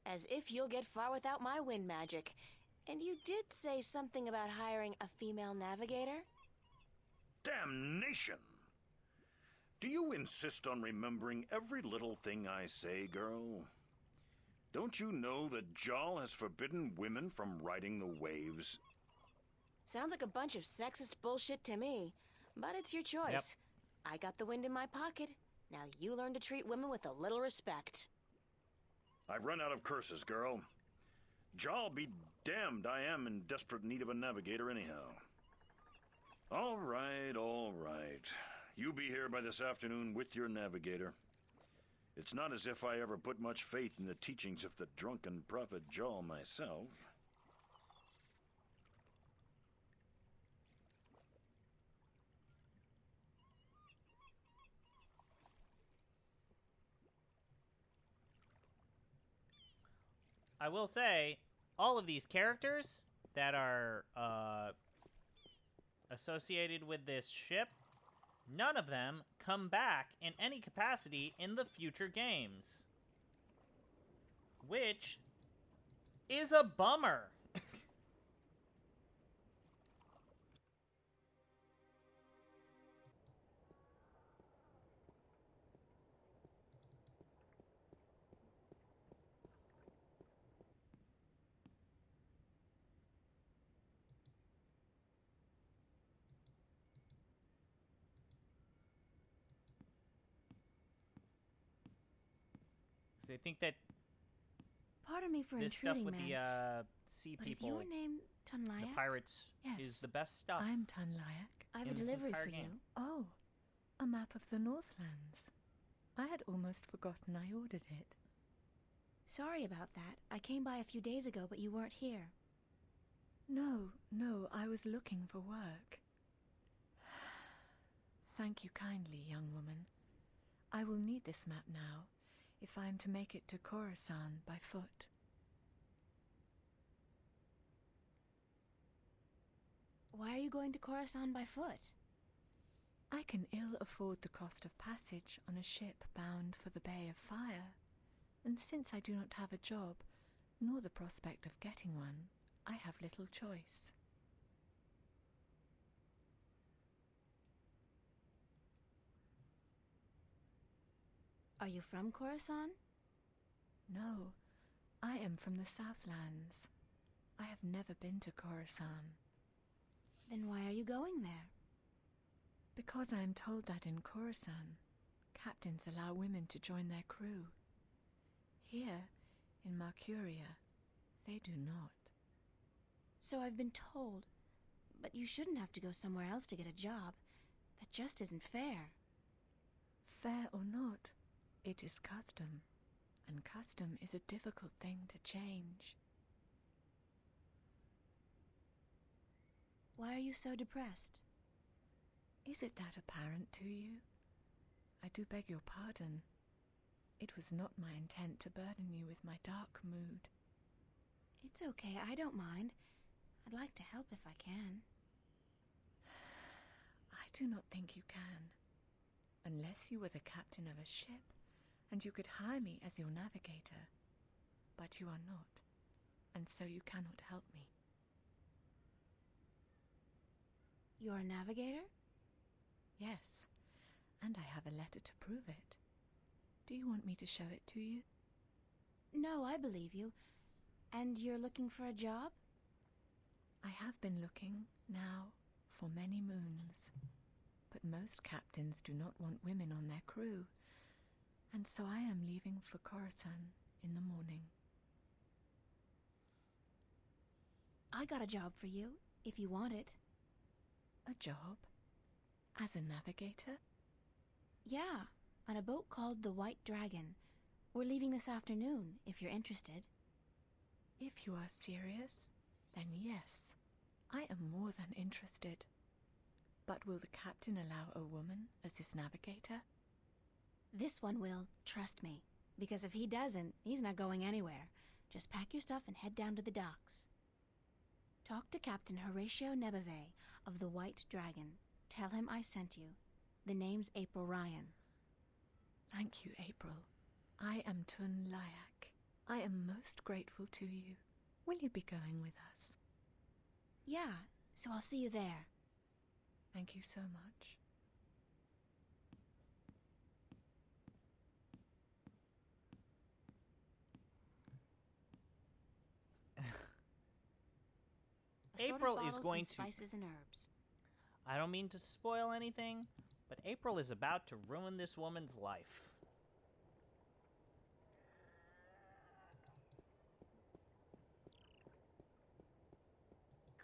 As if you'll get far without my wind magic. And you did say something about hiring a female navigator? Damnation! Do you insist on remembering every little thing I say, girl? Don't you know that Jal has forbidden women from riding the waves? Sounds like a bunch of sexist bullshit to me. But it's your choice. I got the wind in my pocket. Now you learn to treat women with a little respect. I've run out of curses, girl. Jal be damned, I am in desperate need of a navigator anyhow. All right, all right. You be here by this afternoon with your navigator. It's not as if I ever put much faith in the teachings of the drunken prophet Jal myself. I will say, all of these characters that are associated with this ship, none of them come back in any capacity in the future games. Which is a bummer. I think that Pardon me for this stuff intruding, with man. the sea But is people, your name Tunlayak? the pirates, is Yes, the best stuff. I'm Tunlayak. I have in a this delivery entire for game. you. Oh, a map of the Northlands. I had almost forgotten I ordered it. Sorry about that. I came by a few days ago, but you weren't here. No, I was looking for work. Thank you kindly, young woman. I will need this map now, if I am to make it to Khorasan by foot. Why are you going to Khorasan by foot? I can ill afford the cost of passage on a ship bound for the Bay of Fire, and since I do not have a job, nor the prospect of getting one, I have little choice. Are you from Khorasan? No, I am from the Southlands. I have never been to Khorasan. Then why are you going there? Because I am told that in Khorasan, captains allow women to join their crew. Here, in Mercuria, they do not. So I've been told. But you shouldn't have to go somewhere else to get a job. That just isn't fair. Fair or not, it is custom, and custom is a difficult thing to change. Why are you so depressed? Is it that apparent to you? I do beg your pardon. It was not my intent to burden you with my dark mood. It's okay, I don't mind. I'd like to help if I can. I do not think you can. Unless you were the captain of a ship, and you could hire me as your navigator. But you are not, and so you cannot help me. You're a navigator? Yes, and I have a letter to prove it. Do you want me to show it to you? No, I believe you. And you're looking for a job? I have been looking, now, for many moons. but most captains do not want women on their crew, and so I am leaving for Coruscant in the morning. I got a job for you, if you want it. A job? As a navigator? Yeah, on a boat called the White Dragon. We're leaving this afternoon, if you're interested. If you are serious, then yes, I am more than interested. But will the captain allow a woman as his navigator? This one will, trust me. Because if he doesn't, he's not going anywhere. Just pack your stuff and head down to the docks. Talk to Captain Horatio Nebeve of the White Dragon. Tell him I sent you. The name's April Ryan. Thank you, April. I am Tun Lyak. I am most grateful to you. Will you be going with us? Yeah, so I'll see you there. Thank you so much. April is going to... spices and herbs. I don't mean to spoil anything, but April is about to ruin this woman's life.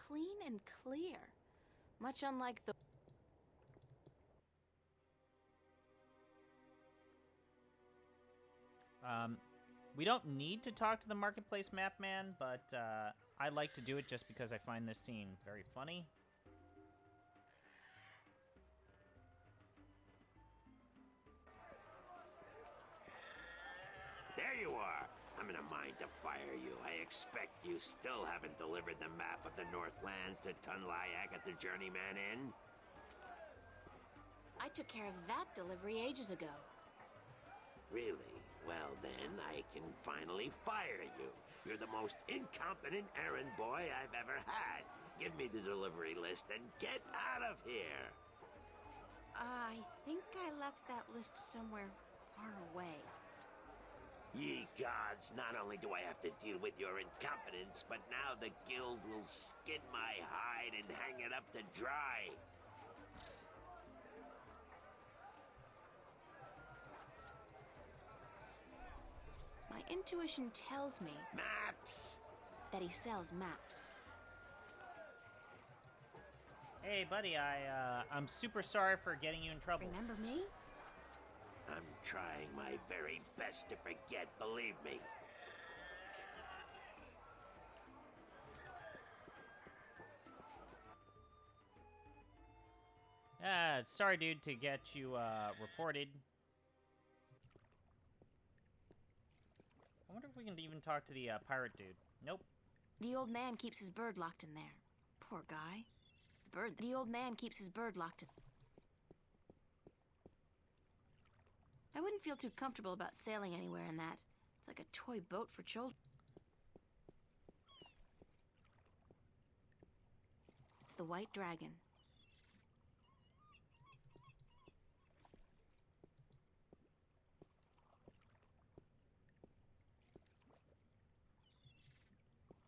Clean and clear. Much unlike the... We don't need to talk to the Marketplace Map Man, but I like to do it just because I find this scene very funny. There you are. I'm in a mind to fire you. I expect you still haven't delivered the map of the Northlands to Tun Lyak at the Journeyman Inn. I took care of that delivery ages ago. Really? Well, then I can finally fire you. You're the most incompetent errand boy I've ever had. Give me the delivery list and get out of here. I think I left that list somewhere far away. Ye gods, not only do I have to deal with your incompetence, but now the guild will skin my hide and hang it up to dry. My intuition tells me... Maps! ...that he sells maps. Hey, buddy, I'm super sorry for getting you in trouble. Remember me? I'm trying my very best to forget, believe me. Sorry, dude, to get you, reported. I wonder if we can even talk to the, pirate dude. Nope. The old man keeps his bird locked in there. Poor guy. The old man keeps his bird locked in... I wouldn't feel too comfortable about sailing anywhere in that. It's like a toy boat for children. It's the White Dragon.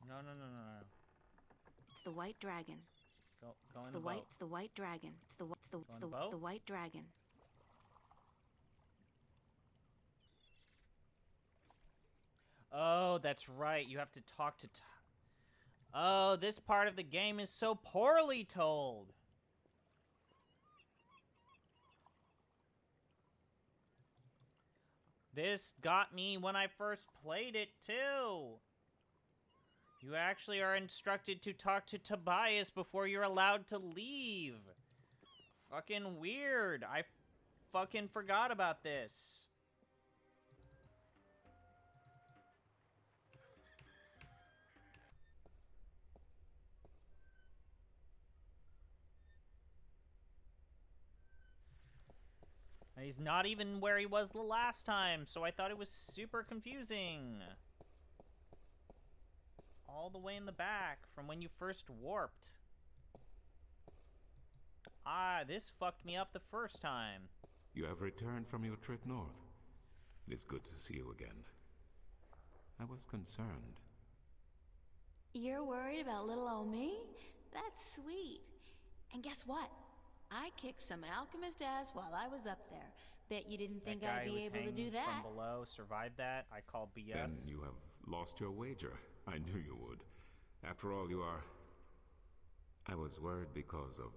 No. It's the White Dragon. Go It's in the the white. boat. It's the White Dragon. It's the White Dragon. Oh, that's right. You have to talk to... Oh, this part of the game is so poorly told. This got me when I first played it, too. You actually are instructed to talk to Tobias before you're allowed to leave. Fucking weird. I fucking forgot about this. And he's not even where he was the last time, so I thought it was super confusing. All the way in the back, from when you first warped. Ah, this fucked me up the first time. You have returned from your trip north. It is good to see you again. I was concerned. You're worried about little old me? That's sweet. And guess what? I kicked some alchemist ass while I was up there. Bet you didn't think That guy I'd who be was able to hanging do that. from below survived that. I call BS. Then you have lost your wager. I knew you would. After all, you are... I was worried because of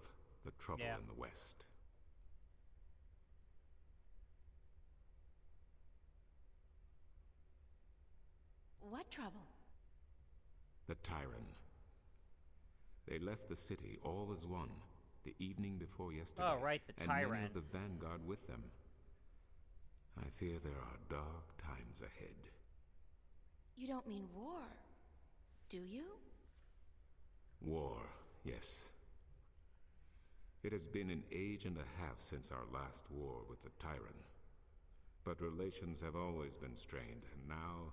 the trouble in the West. What trouble? The Tyrant. They left the city all as one the evening before yesterday. Oh, right, the and many Tyrant. of the Vanguard with them. I fear there are dark times ahead. You don't mean war, do you? War, yes. It has been an age and a half since our last war with the Tyrant. But relations have always been strained, and now,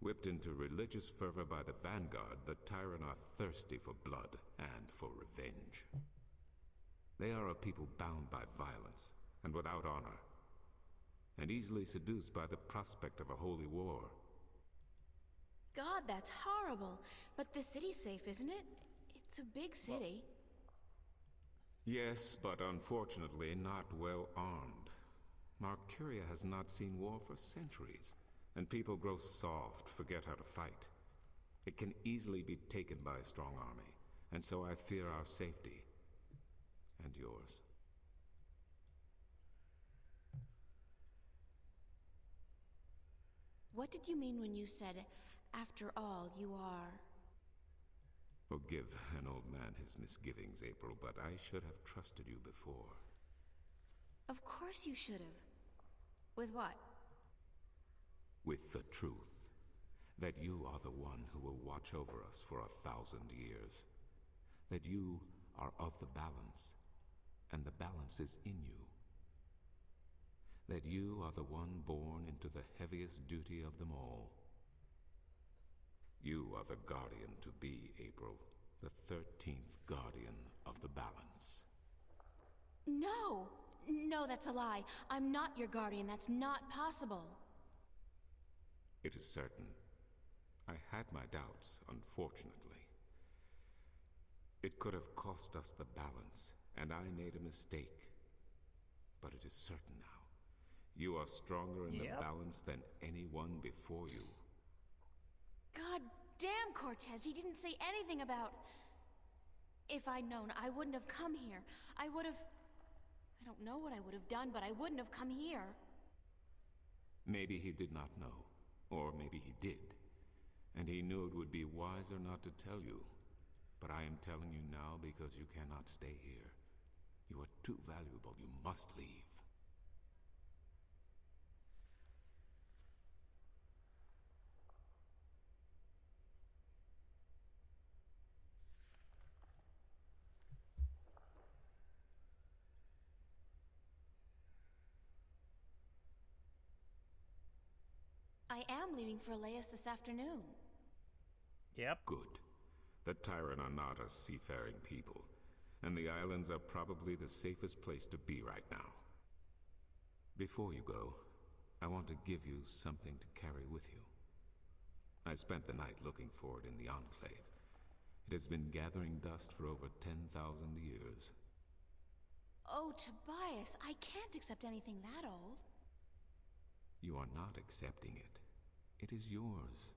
whipped into religious fervor by the Vanguard, the Tyrant are thirsty for blood and for revenge. They are a people bound by violence and without honor, and easily seduced by the prospect of a holy war. God, that's horrible. But the city's safe, isn't it? It's a big city. Yes, but unfortunately not well armed. Marcuria has not seen war for centuries, and people grow soft, forget how to fight. It can easily be taken by a strong army, and so I fear our safety. And yours. What did you mean when you said, after all, you are... Forgive an old man his misgivings, April, but I should have trusted you before. Of course you should have. With what? With the truth. That you are the one who will watch over us for 1,000 years. That you are of the balance, and the balance is in you. That you are the one born into the heaviest duty of them all. You are the guardian to be, April. The 13th guardian of the balance. No! No, that's a lie. I'm not your guardian. That's not possible. It is certain. I had my doubts, unfortunately. It could have cost us the balance, and I made a mistake. But it is certain now. You are stronger in the balance than anyone before you. God damn, Cortez, he didn't say anything about... If I'd known, I wouldn't have come here. I would have... I don't know what I would have done, but I wouldn't have come here. Maybe he did not know, or maybe he did. And he knew it would be wiser not to tell you. But I am telling you now because you cannot stay here. You are too valuable. You must leave. I am leaving for Elias this afternoon. Yep. Good. The Tyrant are not a seafaring people, and the islands are probably the safest place to be right now. Before you go, I want to give you something to carry with you. I spent the night looking for it in the Enclave. It has been gathering dust for over 10,000 years. Oh, Tobias, I can't accept anything that old. You are not accepting it. It is yours.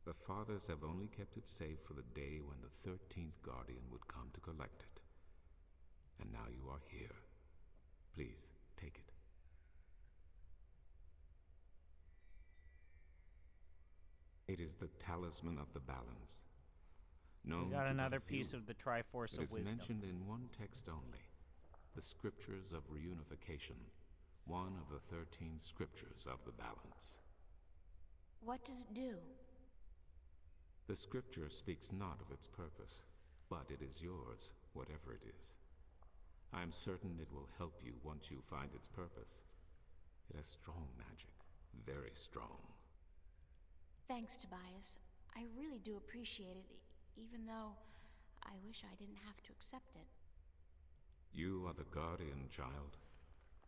The Fathers have only kept it safe for the day when the 13th Guardian would come to collect it. And now you are here. Please, take it. It is the talisman of the balance. We got another piece of the Triforce of Wisdom. It is mentioned in one text only. The Scriptures of Reunification. One of the 13 Scriptures of the balance. What does it do? The Scripture speaks not of its purpose, but it is yours, whatever it is. I am certain it will help you once you find its purpose. It has strong magic, very strong. Thanks, Tobias. I really do appreciate it, even though I wish I didn't have to accept it. You are the guardian, child.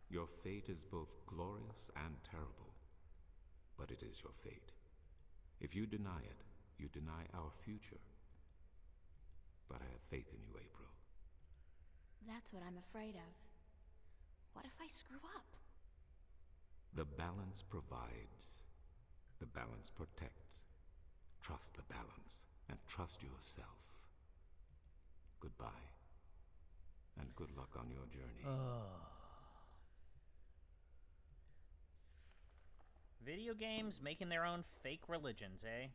Your fate is both glorious and terrible, but it is your fate. If you deny it, you deny our future. But I have faith in you, April. That's what I'm afraid of. What if I screw up? The balance provides. The balance protects. Trust the balance and trust yourself. Goodbye. And good luck on your journey. Video games making their own fake religions, eh?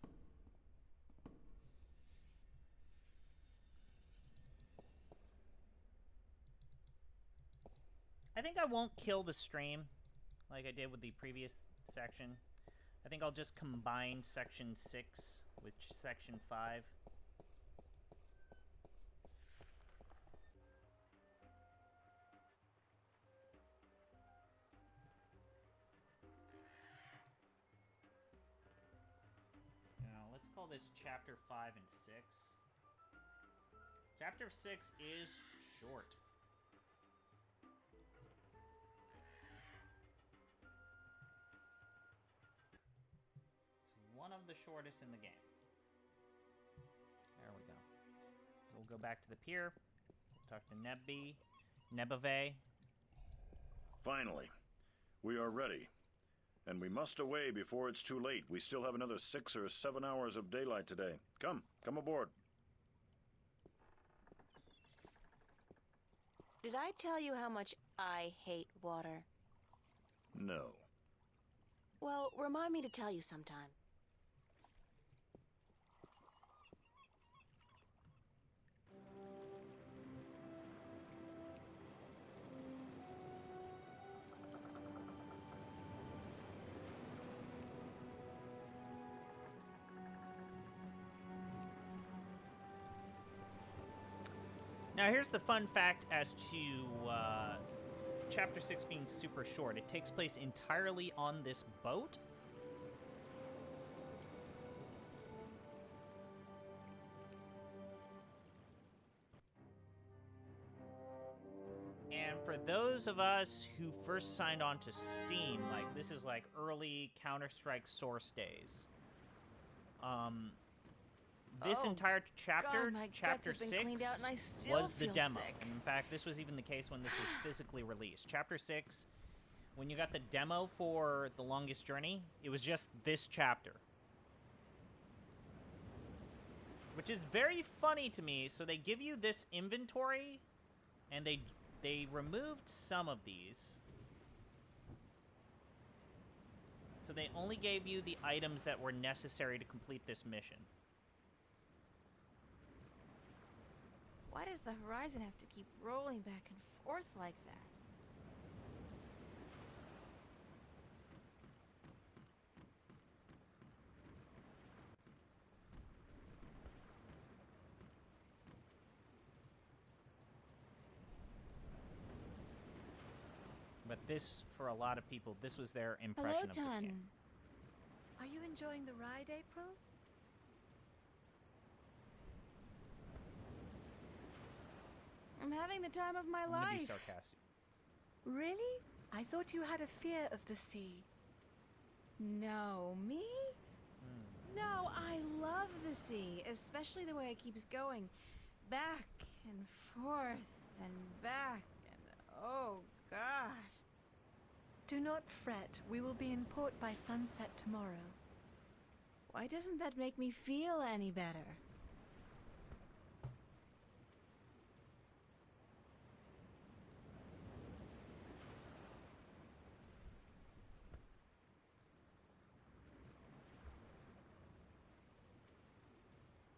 I think I won't kill the stream like I did with the previous section. I think I'll just combine section 6 with section 5. Now, let's call this chapter 5 and 6. Chapter 6 is short. One of the shortest in the game. There we go. So we'll go back to the pier. We'll talk to Nebave. Finally, we are ready. And we must away before it's too late. We still have another 6 or 7 hours of daylight today. Come aboard. Did I tell you how much I hate water? No. Well, remind me to tell you sometime. Now, here's the fun fact as to Chapter 6 being super short. It takes place entirely on this boat. And for those of us who first signed on to Steam, like, this is like early Counter-Strike source days. This entire chapter, God, chapter 6, was the demo. Sick. And in fact, this was even the case when this was physically released. Chapter 6, when you got the demo for The Longest Journey, it was just this chapter. Which is very funny to me. So they give you this inventory, and they removed some of these. So they only gave you the items that were necessary to complete this mission. Why does the horizon have to keep rolling back and forth like that? But this, for a lot of people, this was their impression of this game. Are you enjoying the ride, April? I'm having the time of my I'm gonna be life. sarcastic. Really? I thought you had a fear of the sea. No, me? No, I love the sea, especially the way it keeps going. Back and forth and back and oh gosh. Do not fret. We will be in port by sunset tomorrow. Why doesn't that make me feel any better?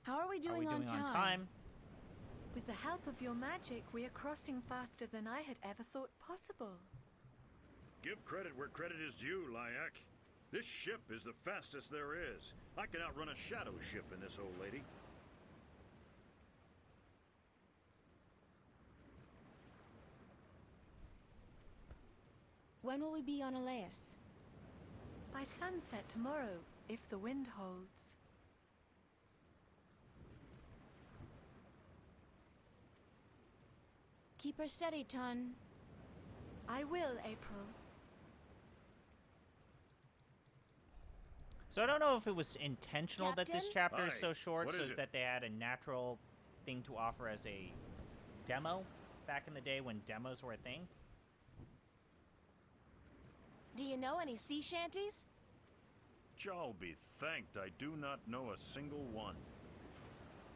How are we doing, on time? With the help of your magic, we are crossing faster than I had ever thought possible. Give credit where credit is due, Lyak. This ship is the fastest there is. I can outrun a shadow ship in this old lady. When will we be on Elias? By sunset tomorrow, if the wind holds. Keep her steady, Tun. I will, April. So I don't know if it was intentional that this Captain? chapter is Aye. so short, What so is it? that they had a natural thing to offer as a demo. back in the day when demos were a thing. Do you know any sea shanties? Jal be thanked I do not know a single one.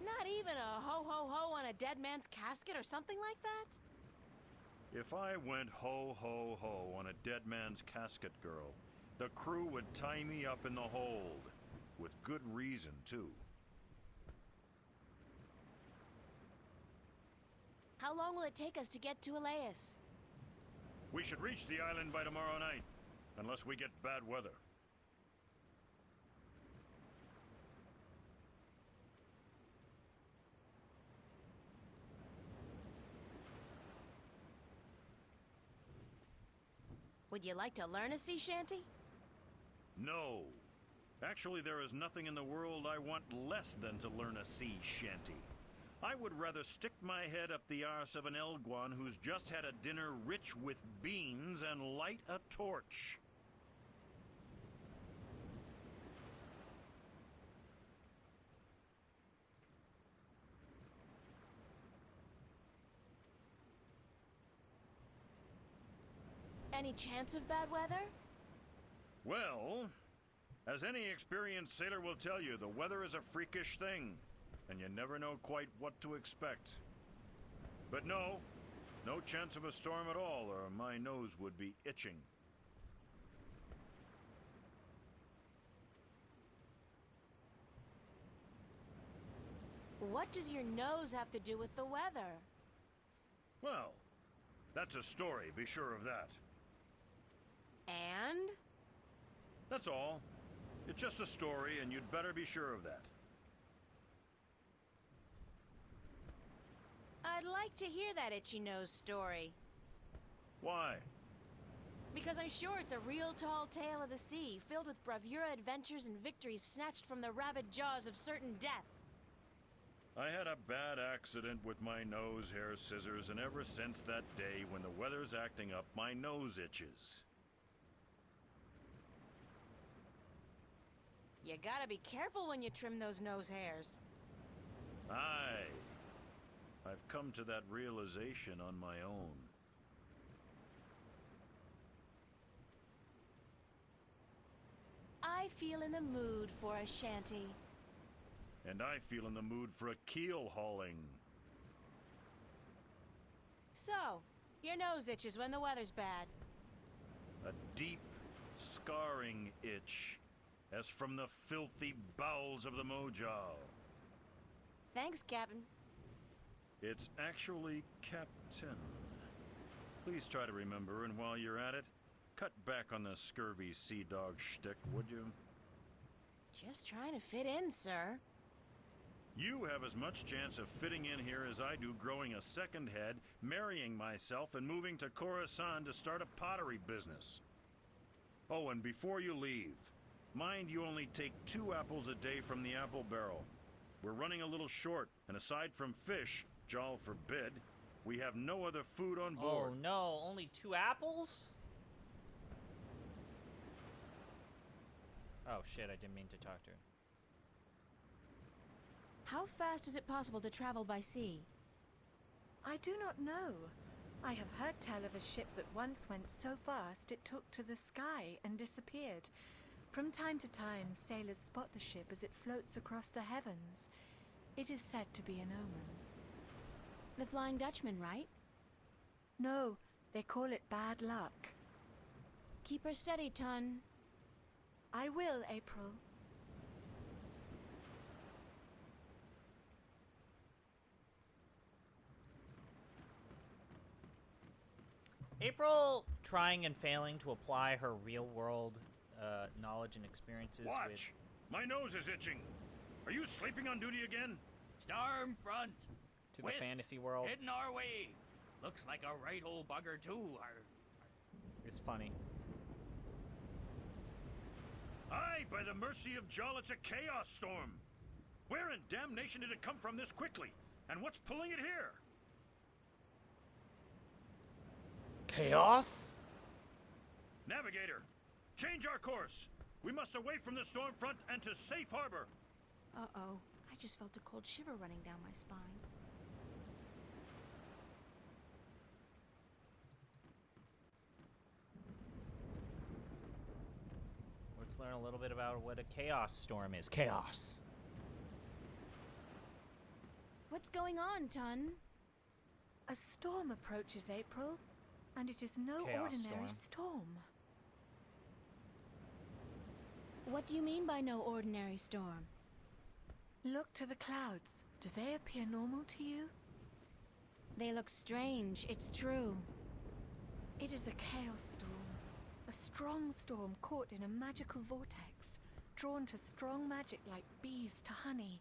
Not even a ho-ho-ho on a dead man's casket or something like that? If I went ho-ho-ho on a dead man's casket, girl, the crew would tie me up in the hold. With good reason, too. How long will it take us to get to Elias? We should reach the island by tomorrow night, unless we get bad weather. Would you like to learn a sea shanty? No. Actually, there is nothing in the world I want less than to learn a sea shanty. I would rather stick my head up the arse of an Elguan who's just had a dinner rich with beans and light a torch. Any chance of bad weather? Well, as any experienced sailor will tell you, the weather is a freakish thing, and you never know quite what to expect. But no chance of a storm at all, or my nose would be itching. What does your nose have to do with the weather? Well, that's a story, be sure of that. And? That's all. It's just a story, and you'd better be sure of that. I'd like to hear that itchy nose story. Why? Because I'm sure it's a real tall tale of the sea, filled with bravura adventures and victories snatched from the rabid jaws of certain death. I had a bad accident with my nose hair scissors, and ever since that day, when the weather's acting up, my nose itches. You gotta be careful when you trim those nose hairs. Aye. I've come to that realization on my own. I feel in the mood for a shanty. And I feel in the mood for a keel hauling. So, your nose itches when the weather's bad. A deep, scarring itch, as from the filthy bowels of the Mojal. Thanks, Captain. It's actually Captain. Please try to remember, and while you're at it, cut back on the scurvy sea dog shtick, would you? Just trying to fit in, sir. You have as much chance of fitting in here as I do growing a second head, marrying myself, and moving to Khorasan to start a pottery business. Oh, and before you leave, mind you only take 2 apples a day from the apple barrel. We're running a little short, and aside from fish, Jal forbid, we have no other food on board. Oh no, only 2 apples? Oh shit, I didn't mean to talk to her. How fast is it possible to travel by sea? I do not know. I have heard tell of a ship that once went so fast it took to the sky and disappeared. From time to time, sailors spot the ship as it floats across the heavens. It is said to be an omen. The Flying Dutchman, right? No, they call it bad luck. Keep her steady, Tun. I will, April. April trying and failing to apply her real-world knowledge and experiences Watch! My nose is itching. Are you sleeping on duty again? Storm front. to the fantasy world. Heading our way. Looks like a right old bugger too. It's funny. Aye, by the mercy of Jal, it's a chaos storm. Where in damnation did it come from this quickly? And what's pulling it here? Chaos? Navigator, change our course. We must away from the storm front and to safe harbor. Uh-oh. I just felt a cold shiver running down my spine. learn a little bit about what a chaos storm is. Chaos. What's going on, Tun? A storm approaches, April, and it is no Chaos ordinary storm. What do you mean by no ordinary storm? Look to the clouds. Do they appear normal to you? They look strange, it's true. It is a chaos storm. A strong storm caught in a magical vortex, drawn to strong magic like bees to honey.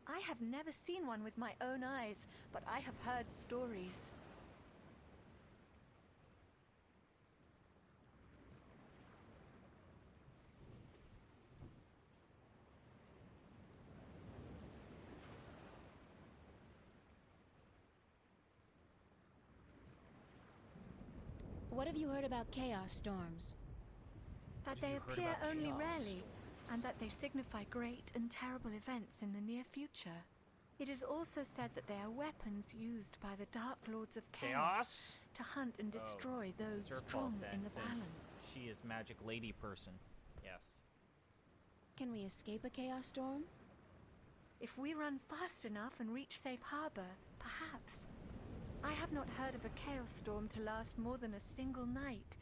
I have never seen one with my own eyes, but I have heard stories. What have you heard about chaos storms? That they appear only rarely, and that they signify great and terrible events in the near future. It is also said that they are weapons used by the Dark Lords of Chaos to hunt and destroy those strong in the balance. She is magic lady person. Yes. Can we escape a chaos storm? If we run fast enough and reach safe harbor, perhaps. I have not heard of a chaos storm to last more than a single night,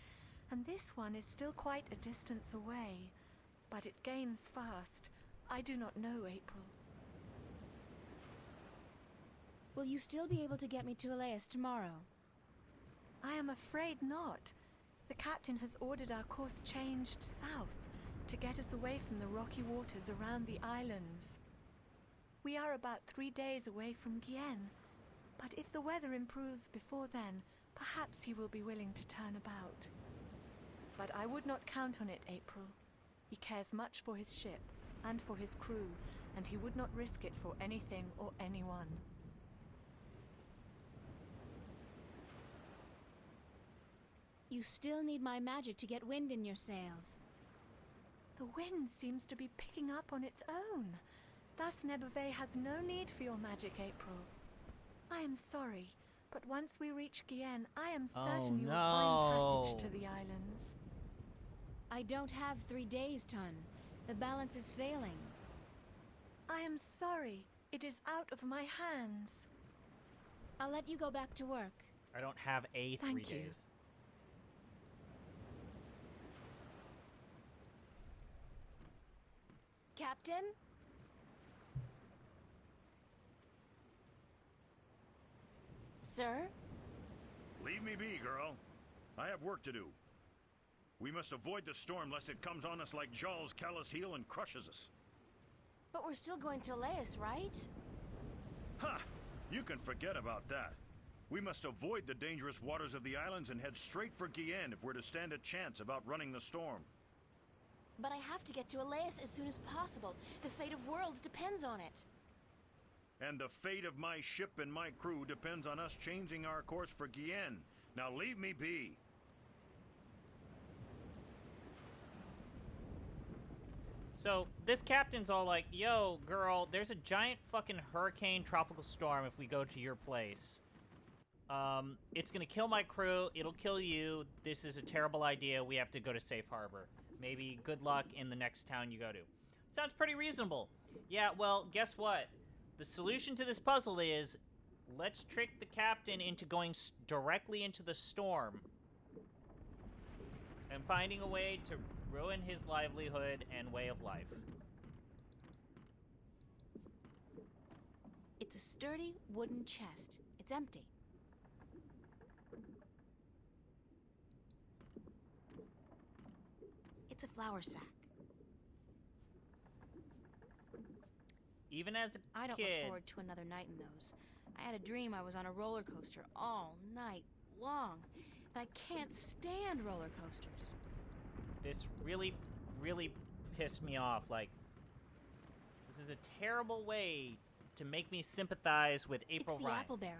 and this one is still quite a distance away. But it gains fast. I do not know, April. Will you still be able to get me to Elias tomorrow? I am afraid not. The captain has ordered our course changed south to get us away from the rocky waters around the islands. We are about 3 days away from Gien, but if the weather improves before then, perhaps he will be willing to turn about. But I would not count on it, April. He cares much for his ship and for his crew, and he would not risk it for anything or anyone. You still need my magic to get wind in your sails. The wind seems to be picking up on its own. Thus Nebeve has no need for your magic, April. I am sorry, but once we reach Gien, I am certain you will find passage to the islands. I don't have 3 days, Tun. The balance is failing. I am sorry. It is out of my hands. I'll let you go back to work. I don't have a 3 Thank you. days. Captain? Sir? Leave me be, girl. I have work to do. We must avoid the storm lest it comes on us like Jaw's callous heel and crushes us. But we're still going to Elias, right? Ha! You can forget about that. We must avoid the dangerous waters of the islands and head straight for Gien if we're to stand a chance of outrunning the storm. But I have to get to Elias as soon as possible. The fate of worlds depends on it. And the fate of my ship and my crew depends on us changing our course for Gien. Now leave me be. So, this captain's all like, yo, girl, there's a giant fucking hurricane tropical storm if we go to your place. It's gonna kill my crew, it'll kill you, this is a terrible idea, we have to go to safe harbor. Maybe good luck in the next town you go to. Sounds pretty reasonable. Yeah, well, guess what? The solution to this puzzle is, let's trick the captain into going directly into the storm. And finding a way to ruin his livelihood and way of life. It's a sturdy wooden chest. It's empty. It's a flour sack. Even as a I don't kid, look forward to another night in those. I had a dream I was on a roller coaster all night long. And I can't stand roller coasters. this really, really pissed me off. Like, this is a terrible way to make me sympathize with April It's the Ryan. apple barrel.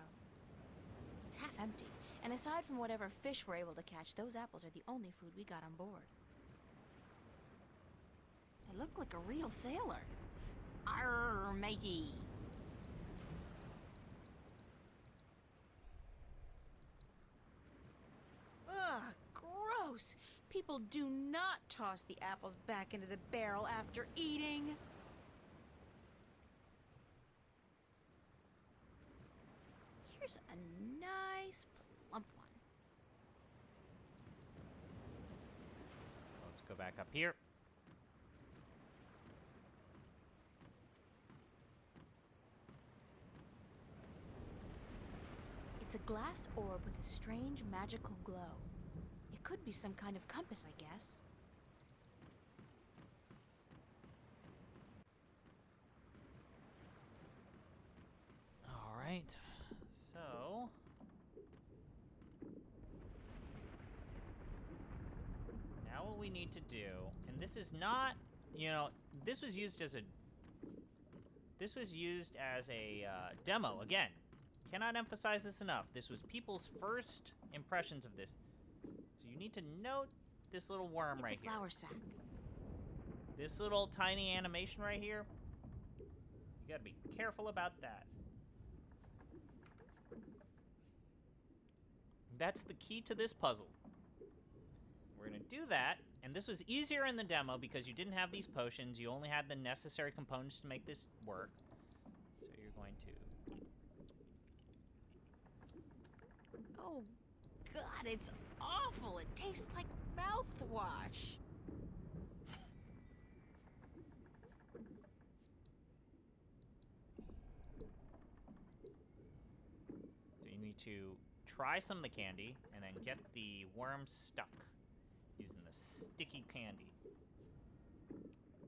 It's half empty. And aside from whatever fish we're able to catch, those apples are the only food we got on board. I look like a real sailor. Arr, matey. Ugh, gross. People do not toss the apples back into the barrel after eating. Here's a nice plump one. Let's go back up here. It's a glass orb with a strange magical glow. It could be some kind of compass, I guess. All right. So now what we need to do, and this is not, you know, this was used as a demo again. Cannot emphasize this enough. This was people's first impressions of this. So you need to note this little worm right here. It's a flour sack. This little tiny animation right here. You gotta be careful about that. That's the key to this puzzle. We're gonna do that, and this was easier in the demo because you didn't have these potions. You only had the necessary components to make this work. So you're going to... Oh, God, it's awful. It tastes like mouthwash. So you need to try some of the candy and then get the worm stuck using the sticky candy.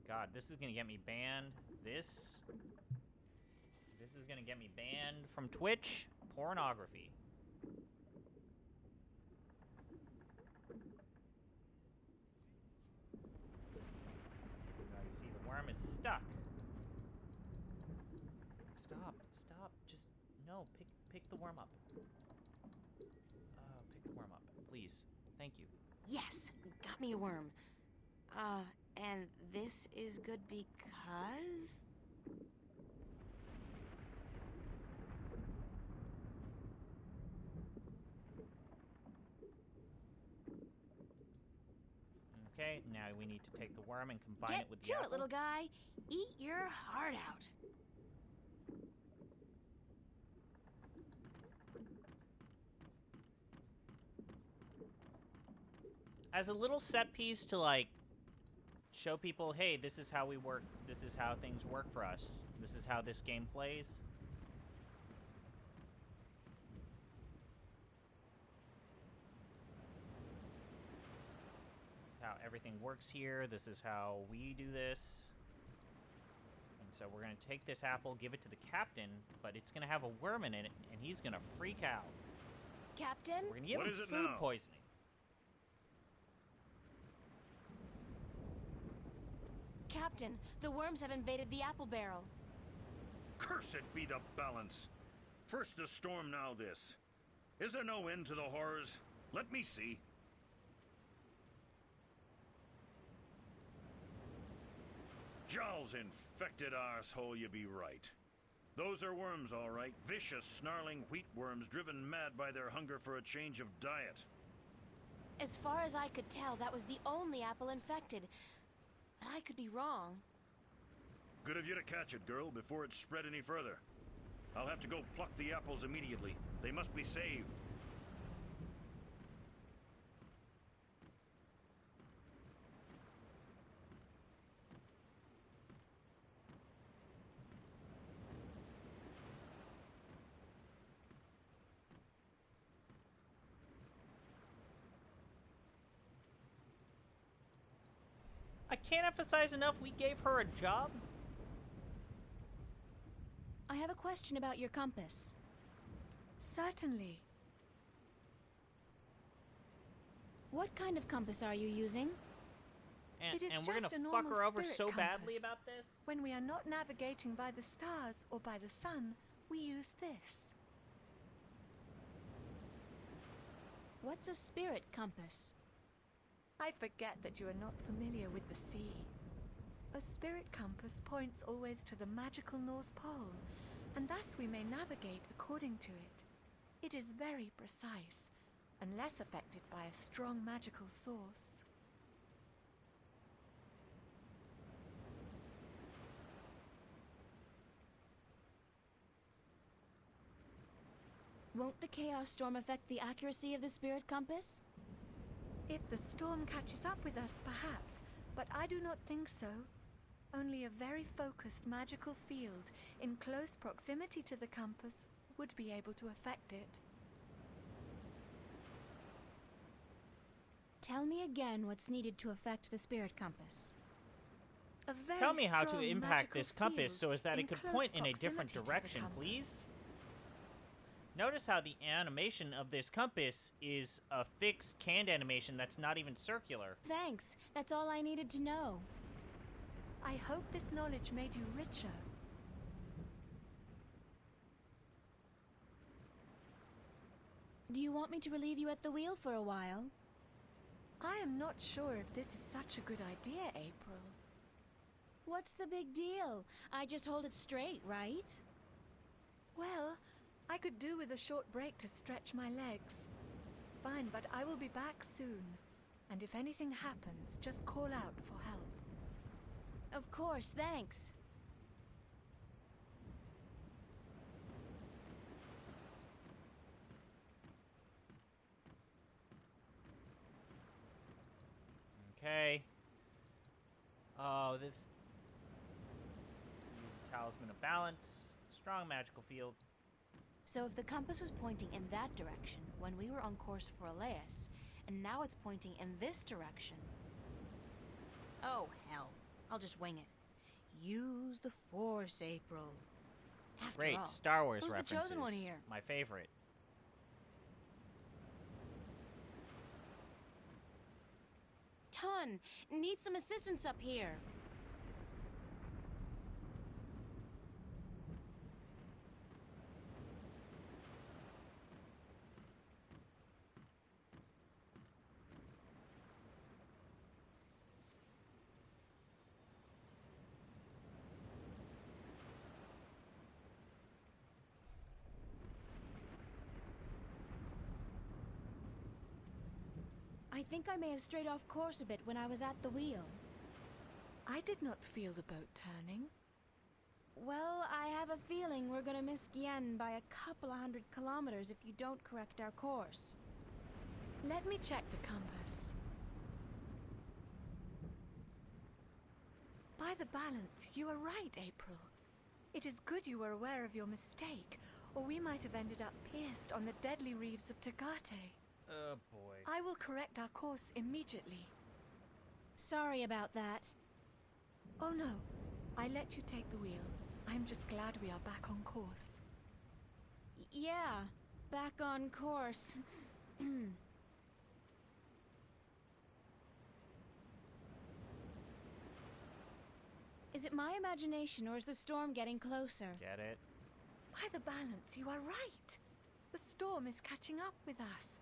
God, this is gonna get me banned. This is gonna get me banned from Twitch. Pornography. Now you see the worm is stuck. Stop. Just no. Pick the worm up. Pick the worm up, please. Thank you. Yes, got me a worm. And this is good because... Okay, now we need to take the worm and combine it with the Get to apple. it, little guy. Eat your heart out. As a little set piece to, like, show people, hey, this is how we work. This is how things work for us. This is how this game plays. This is how everything works here. This is how we do this. And so we're going to take this apple, give it to the captain, but it's going to have a worm in it, and he's going to freak out. Captain? We're going to give What him is it food now? poisoning. Captain, the worms have invaded the apple barrel. Cursed be the balance. First the storm, now this. Is there no end to the horrors? Let me see. Jowls infected arsehole, you be right. Those are worms, all right. Vicious, snarling wheat worms driven mad by their hunger for a change of diet. As far as I could tell, that was the only apple infected. But I could be wrong. Good of you to catch it, girl, before it spread any further. I'll have to go pluck the apples immediately. They must be saved. I can't emphasize enough we gave her a job. I have a question about your compass. Certainly. What kind of compass are you using? And, It is and we're just gonna a fuck normal her over spirit so badly compass. about this. When we are not navigating by the stars or by the sun, we use this. What's a spirit compass? I forget that you are not familiar with the sea. A spirit compass points always to the magical North Pole, and thus we may navigate according to it. It is very precise, and less affected by a strong magical source. Won't the chaos storm affect the accuracy of the spirit compass? If the storm catches up with us, perhaps, but I do not think so. Only a very focused magical field in close proximity to the compass would be able to affect it. Tell me again what's needed to affect the spirit compass. A very Tell me how to strong impact magical this compass field so as that in it could close point in a different proximity to the direction, compass. please. Notice how the animation of this compass is a fixed canned animation that's not even circular. Thanks. That's all I needed to know. I hope this knowledge made you richer. Do you want me to relieve you at the wheel for a while? I am not sure if this is such a good idea, April. What's the big deal? I just hold it straight, right? Well, I could do with a short break to stretch my legs. Fine, but I will be back soon. And if anything happens, just call out for help. Of course, thanks. Okay. Oh, this... Use the Talisman of Balance. Strong magical field. So if the compass was pointing in that direction when we were on course for Elias, and now it's pointing in this direction... Oh, hell. I'll just wing it. Use the Force, April. After Great, all, Star Wars who's references. the chosen one here? My favorite. Ton, need some assistance up here. I think I may have strayed off course a bit when I was at the wheel. I did not feel the boat turning. Well, I have a feeling we're gonna miss Gien by a couple of 100 kilometers if you don't correct our course. Let me check the compass. By the balance, you are right, April. It is good you were aware of your mistake, or we might have ended up pierced on the deadly reefs of Tagate. Oh, boy. I will correct our course immediately. Sorry about that. Oh no, I let you take the wheel. I'm just glad we are back on course. Yeah, back on course. Is it my imagination or is the storm getting closer? Get it? By the balance, you are right. The storm is catching up with us.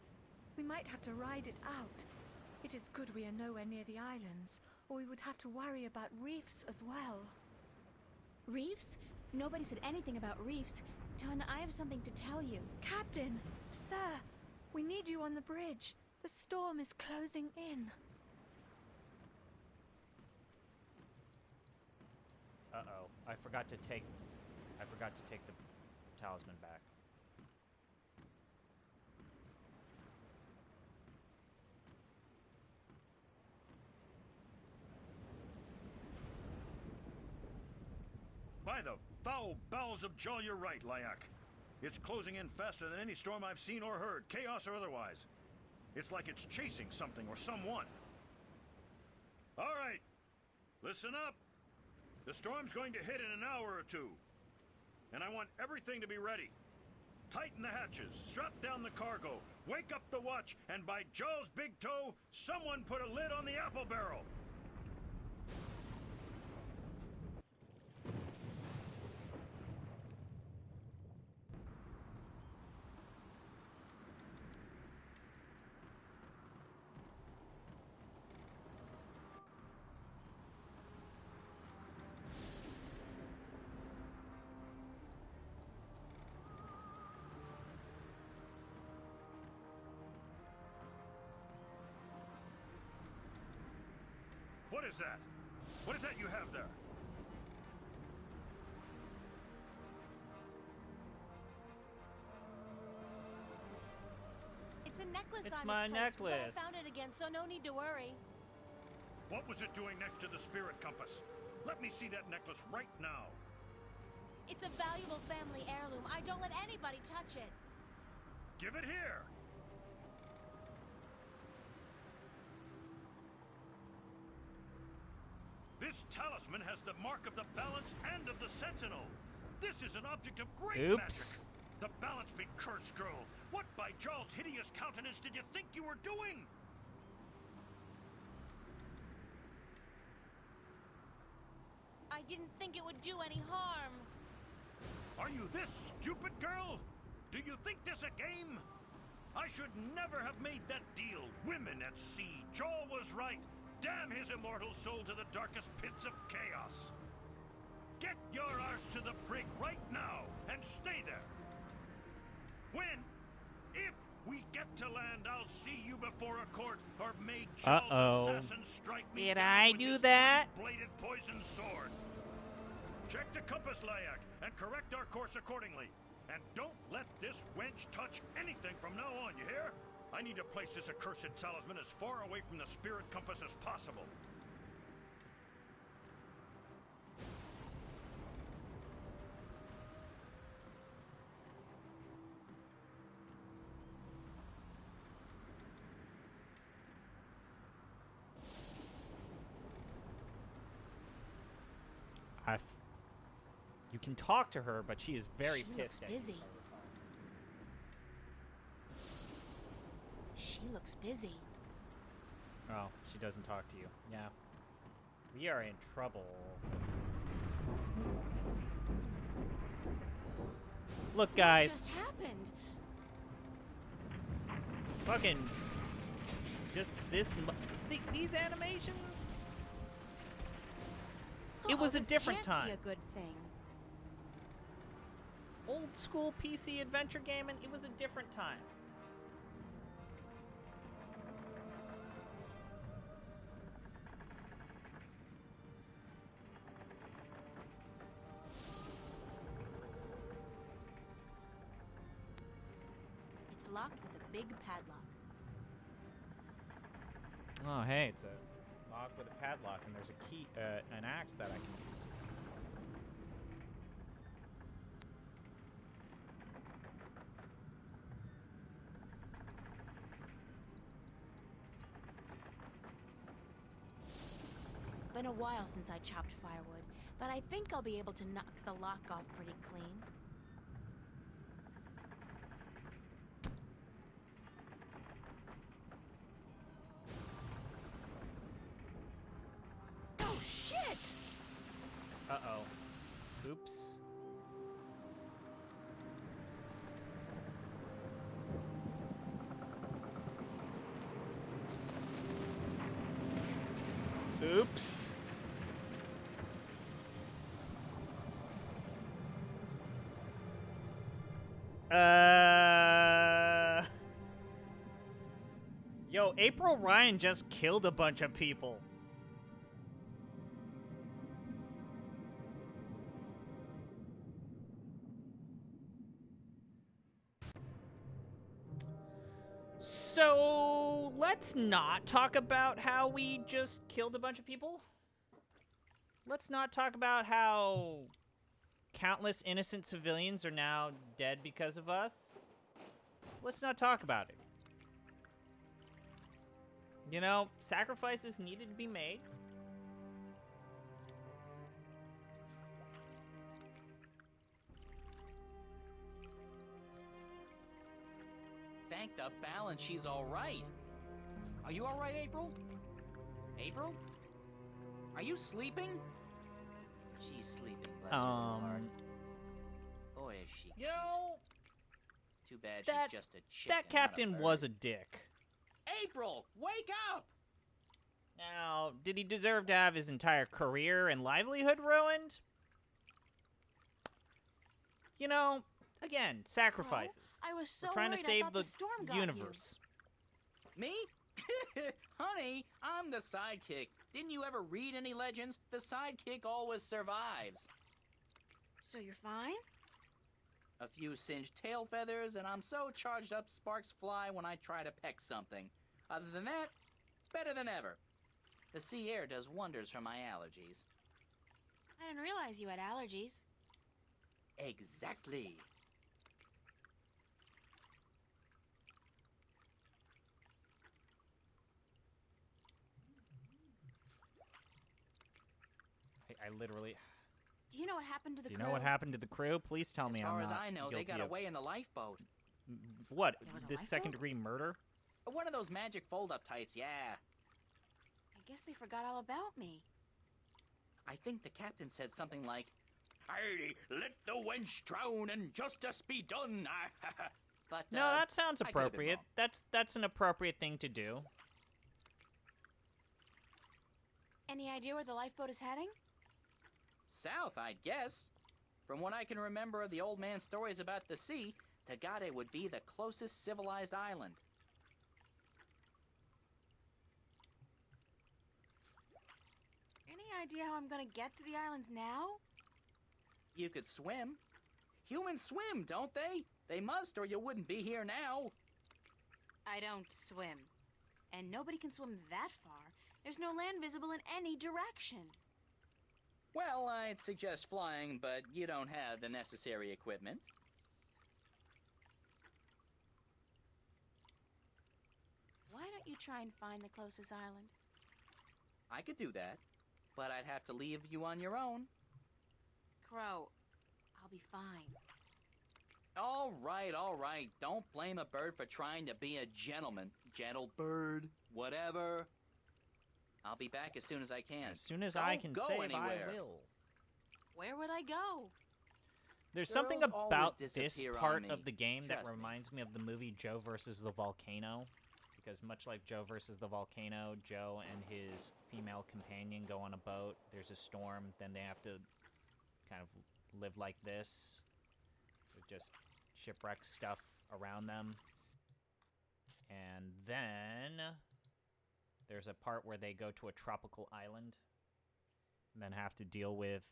We might have to ride it out. It is good we are nowhere near the islands, or we would have to worry about reefs as well. Reefs? Nobody said anything about reefs. Ton, I have something to tell you. Captain! Sir! We need you on the bridge. The storm is closing in. Uh-oh. I forgot to take the talisman back. By the foul bowels of Jol, you're right, Lyak. It's closing in faster than any storm I've seen or heard, chaos or otherwise. It's like it's chasing something or someone. All right, listen up. The storm's going to hit in an hour or two. And I want everything to be ready. Tighten the hatches, strap down the cargo, wake up the watch, and by Jol's big toe, someone put a lid on the apple barrel. What is that? What is that you have there? necklace It's I my misplaced, but necklace. I found it again, so no need to worry. What was it doing next to the spirit compass? Let me see that necklace right now. It's a valuable family heirloom. I don't let anybody touch it. Give it here. This talisman has the mark of the balance and of the sentinel. This is an object of great Oops. magic. The balance be cursed, girl. What by Jarl's hideous countenance did you think you were doing? I didn't think it would do any harm. Are you this stupid, girl? Do you think this a game? I should never have made that deal. Women at sea. Jarl was right. Damn his immortal soul to the darkest pits of chaos. Get your arse to the brig right now and stay there. If we get to land, I'll see you before a court, or may Jarl's assassin strike me Did down I with do his that? bladed poison sword. Check the compass, Layak, and correct our course accordingly. And don't let this wench touch anything from now on, you hear? I need to place this accursed talisman as far away from the spirit compass as possible. You can talk to her, but she is very She looks pissed at you. busy. She looks busy. Oh, she doesn't talk to you. Yeah. We are in trouble. Look, guys. What just happened? Fucking. Just this. These animations. It was a this different can't time. Be a good thing. Old school PC adventure gaming. It was a different time. It's locked with a big padlock. Oh, hey, it's a lock with a padlock, and there's a key, an axe that I can use. It's been a while since I chopped firewood, but I think I'll be able to knock the lock off pretty clean. Oh, shit! Uh-oh. Oops. Oops. Yo, April Ryan just killed a bunch of people. So, let's not talk about how we just killed a bunch of people. Let's not talk about how countless innocent civilians are now dead because of us. Let's not talk about it. You know, sacrifices needed to be made. Thank the balance she's all right. Are you all right, April? April? Are you sleeping? She's sleeping, bless her heart. Boy, is she You cute. know, Too bad that- she's just a chicken. that captain was a dick. April, wake up! Now, did he deserve to have his entire career and livelihood ruined? You know, again, sacrifices. I was so We're trying to worried I save thought the storm got universe. Me? Honey, I'm the sidekick. Didn't you ever read any legends? The sidekick always survives. You. So you're fine? A few singed tail feathers, and I'm so charged up sparks fly when I try to peck something. Other than that, better than ever. The sea air does wonders for my allergies. I didn't realize you had allergies. Exactly. I literally... Do you know what happened to the Do crew? you know what happened to the crew? Please tell me As I'm far not as I know, they guilty got of... away in the lifeboat. What? There was a This lifeboat? second-degree murder? One of those magic fold-up types, yeah. I guess they forgot all about me. I think the captain said something like, "Hey, let the wench drown and justice be done." But No, that sounds I could've been appropriate. wrong. That's an appropriate thing to do. Any idea where the lifeboat is heading? South, I'd guess. From what I can remember of the old man's stories about the sea, Tagade would be the closest civilized island. Any idea how I'm gonna get to the islands now? You could swim. Humans swim, don't they? They must, or you wouldn't be here now. I don't swim. And nobody can swim that far. There's no land visible in any direction. Well, I'd suggest flying, but you don't have the necessary equipment. Why don't you try and find the closest island? I could do that, but I'd have to leave you on your own. Crow, I'll be fine. All right. Don't blame a bird for trying to be a gentleman. Gentle bird, whatever. I'll be back as soon as I can. As soon as I Don't can go save, anywhere. I will. Where would I go? There's something Girls always about this disappear on part me. of the game that Trust me. reminds me of the movie Joe versus the Volcano. Because much like Joe versus the Volcano, Joe and his female companion go on a boat. There's a storm. Then they have to kind of live like this. With just shipwreck stuff around them. And then there's a part where they go to a tropical island. And then have to deal with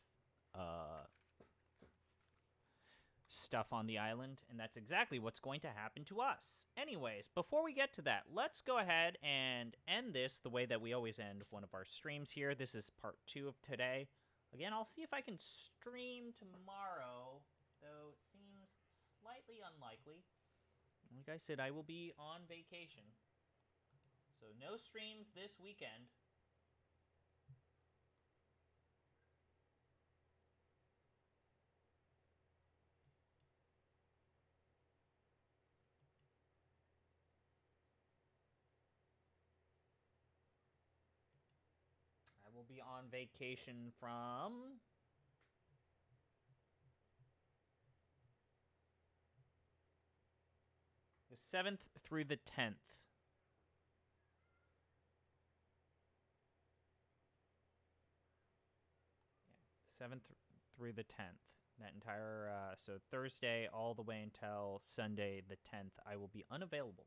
stuff on the island, and that's exactly what's going to happen to us. Anyways, before we get to that, let's go ahead and end this the way that we always end one of our streams here. This is part 2 of today. Again, I'll see if I can stream tomorrow, though it seems slightly unlikely. Like I said, I will be on vacation. So no streams this weekend. I will be on vacation from the 7th through the 10th. Yeah, 7th through the 10th. That entire, so Thursday all the way until Sunday the 10th, I will be unavailable.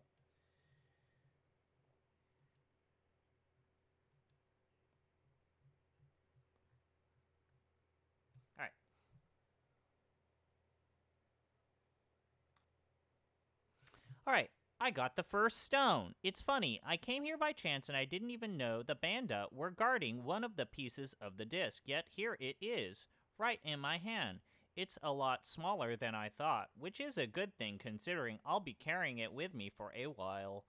Alright, I got the first stone. It's funny, I came here by chance and I didn't even know the Banda were guarding one of the pieces of the disc, yet here it is, right in my hand. It's a lot smaller than I thought, which is a good thing considering I'll be carrying it with me for a while.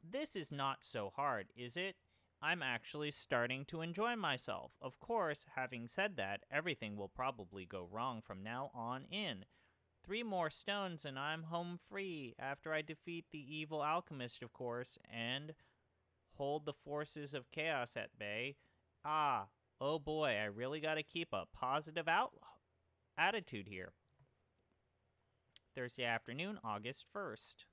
This is not so hard, is it? I'm actually starting to enjoy myself. Of course, having said that, everything will probably go wrong from now on in. 3 more stones and I'm home free, after I defeat the evil alchemist, of course, and hold the forces of chaos at bay. Oh boy, I really gotta keep a positive attitude here. Thursday afternoon, August 1st.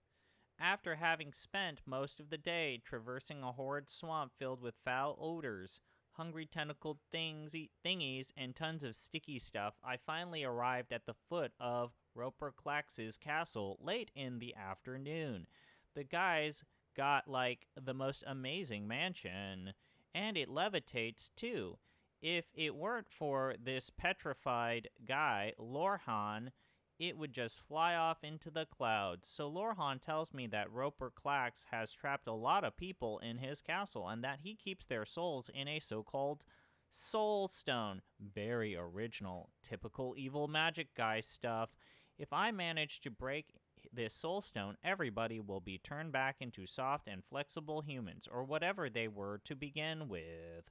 After having spent most of the day traversing a horrid swamp filled with foul odors, hungry tentacled thingies, and tons of sticky stuff, I finally arrived at the foot of Roper Clax's castle late in the afternoon. The guys got, like, the most amazing mansion, and it levitates, too. If it weren't for this petrified guy, Lorhan, it would just fly off into the clouds. So Lorhan tells me that Roper Clax has trapped a lot of people in his castle and that he keeps their souls in a so-called soul stone. Very original, typical evil magic guy stuff. If I manage to break this soul stone, everybody will be turned back into soft and flexible humans, or whatever they were to begin with.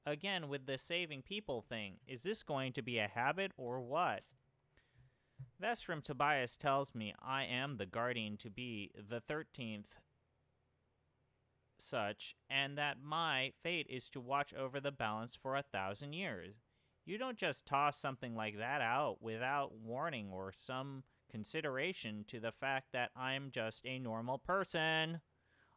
Again, with the saving people thing, is this going to be a habit or what? Vestrum Tobias tells me I am the guardian to be the 13th such, and that my fate is to watch over the balance for 1,000 years. You don't just toss something like that out without warning or some consideration to the fact that I'm just a normal person.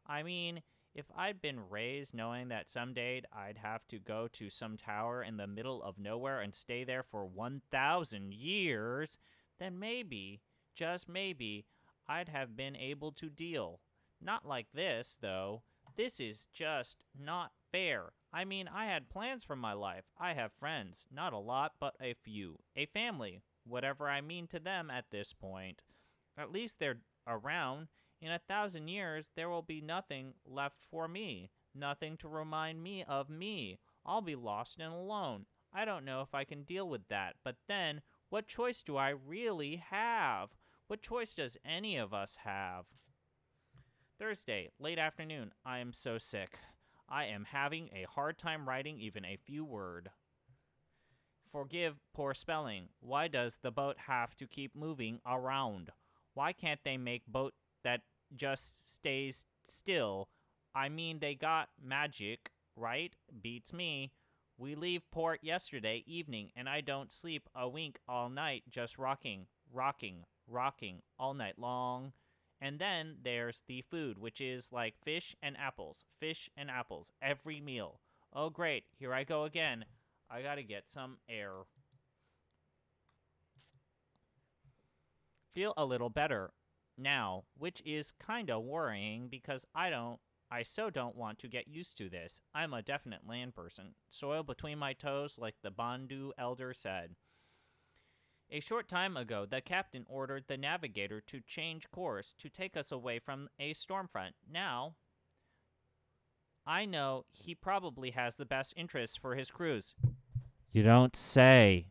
I mean, if I'd been raised knowing that someday I'd have to go to some tower in the middle of nowhere and stay there for 1,000 years, then maybe, just maybe, I'd have been able to deal. Not like this, though. This is just not fair. I mean, I had plans for my life. I have friends. Not a lot, but a few. A family. Whatever I mean to them at this point. At least they're around. In 1,000 years, there will be nothing left for me. Nothing to remind me of me. I'll be lost and alone. I don't know if I can deal with that. But then, what choice do I really have? What choice does any of us have? Thursday, late afternoon. I am so sick. I am having a hard time writing even a few words. Forgive poor spelling. Why does the boat have to keep moving around? Why can't they make boat that just stays still? I mean, they got magic, right? Beats me. We leave port yesterday evening, and I don't sleep a wink all night, just rocking all night long. And then there's the food, which is like fish and apples, every meal. Oh, great, here I go again. I gotta get some air. Feel a little better now, which is kinda worrying because I so don't want to get used to this. I'm a definite land person. Soil between my toes, like the Bandu elder said. A short time ago, the captain ordered the navigator to change course to take us away from a storm front. Now, I know he probably has the best interests for his crews. You don't say.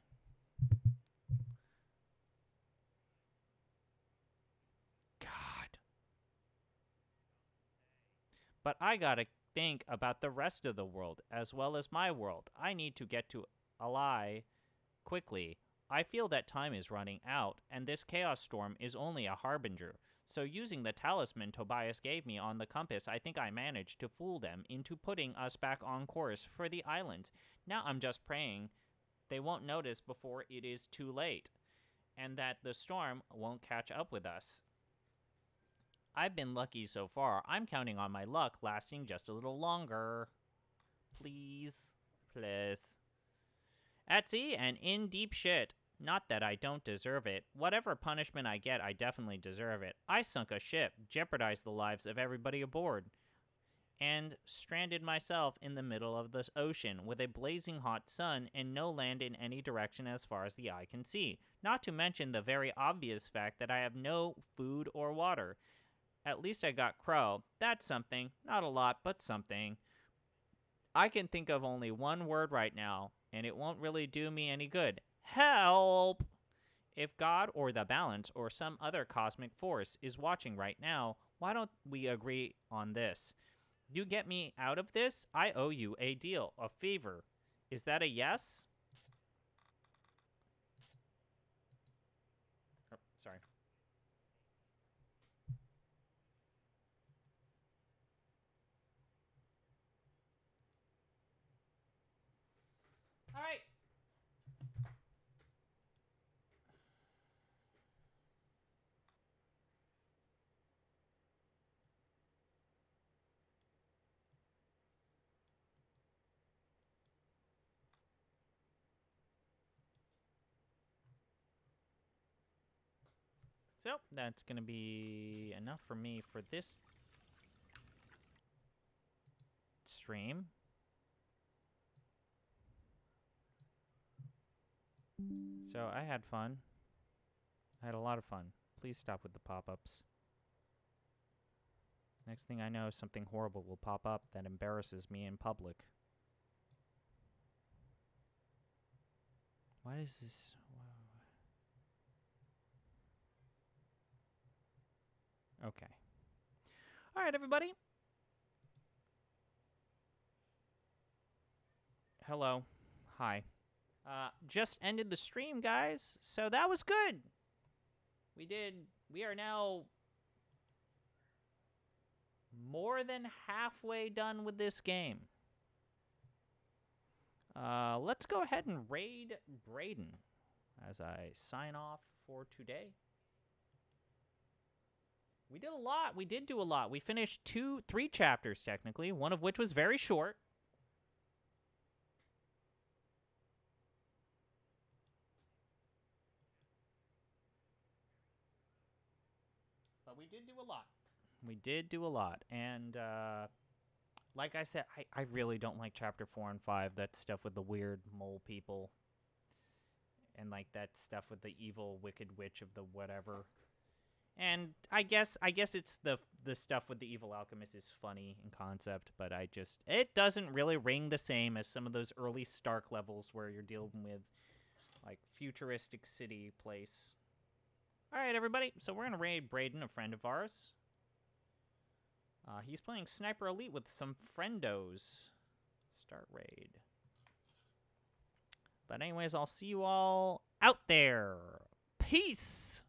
God. But I gotta think about the rest of the world as well as my world. I need to get to Alai quickly. I feel that time is running out, and this chaos storm is only a harbinger. So using the talisman Tobias gave me on the compass, I think I managed to fool them into putting us back on course for the islands. Now I'm just praying they won't notice before it is too late, and that the storm won't catch up with us. I've been lucky so far. I'm counting on my luck lasting just a little longer. Please. Please. At sea and in deep shit. Not that I don't deserve it. Whatever punishment I get, I definitely deserve it. I sunk a ship, jeopardized the lives of everybody aboard, and stranded myself in the middle of the ocean with a blazing hot sun and no land in any direction as far as the eye can see. Not to mention the very obvious fact that I have no food or water. At least I got crow. That's something. Not a lot, but something. I can think of only one word right now, and it won't really do me any good. Help! If God or the balance or some other cosmic force is watching right now, why don't we agree on this? You get me out of this, I owe you a deal, a favor. Is that a yes? Oh, sorry. All right. So, that's going to be enough for me for this stream. So, I had fun. I had a lot of fun. Please stop with the pop-ups. Next thing I know, something horrible will pop up that embarrasses me in public. What is this? Okay. All right, everybody. Hello. Hi. Just ended the stream, guys. So that was good. We are now more than halfway done with this game. Let's go ahead and raid Braden as I sign off for today. We did a lot. We did do a lot. We finished 3 chapters, technically, one of which was very short. But we did do a lot. We did do a lot. And, like I said, I really don't like Chapter 4 and 5. That stuff with the weird mole people. And, like, that stuff with the evil wicked witch of the whatever. And I guess it's the stuff with the evil alchemist is funny in concept, but it doesn't really ring the same as some of those early Stark levels where you're dealing with, like, futuristic city place. All right, everybody. So we're going to raid Braden, a friend of ours. He's playing Sniper Elite with some friendos. Start raid. But anyways, I'll see you all out there. Peace!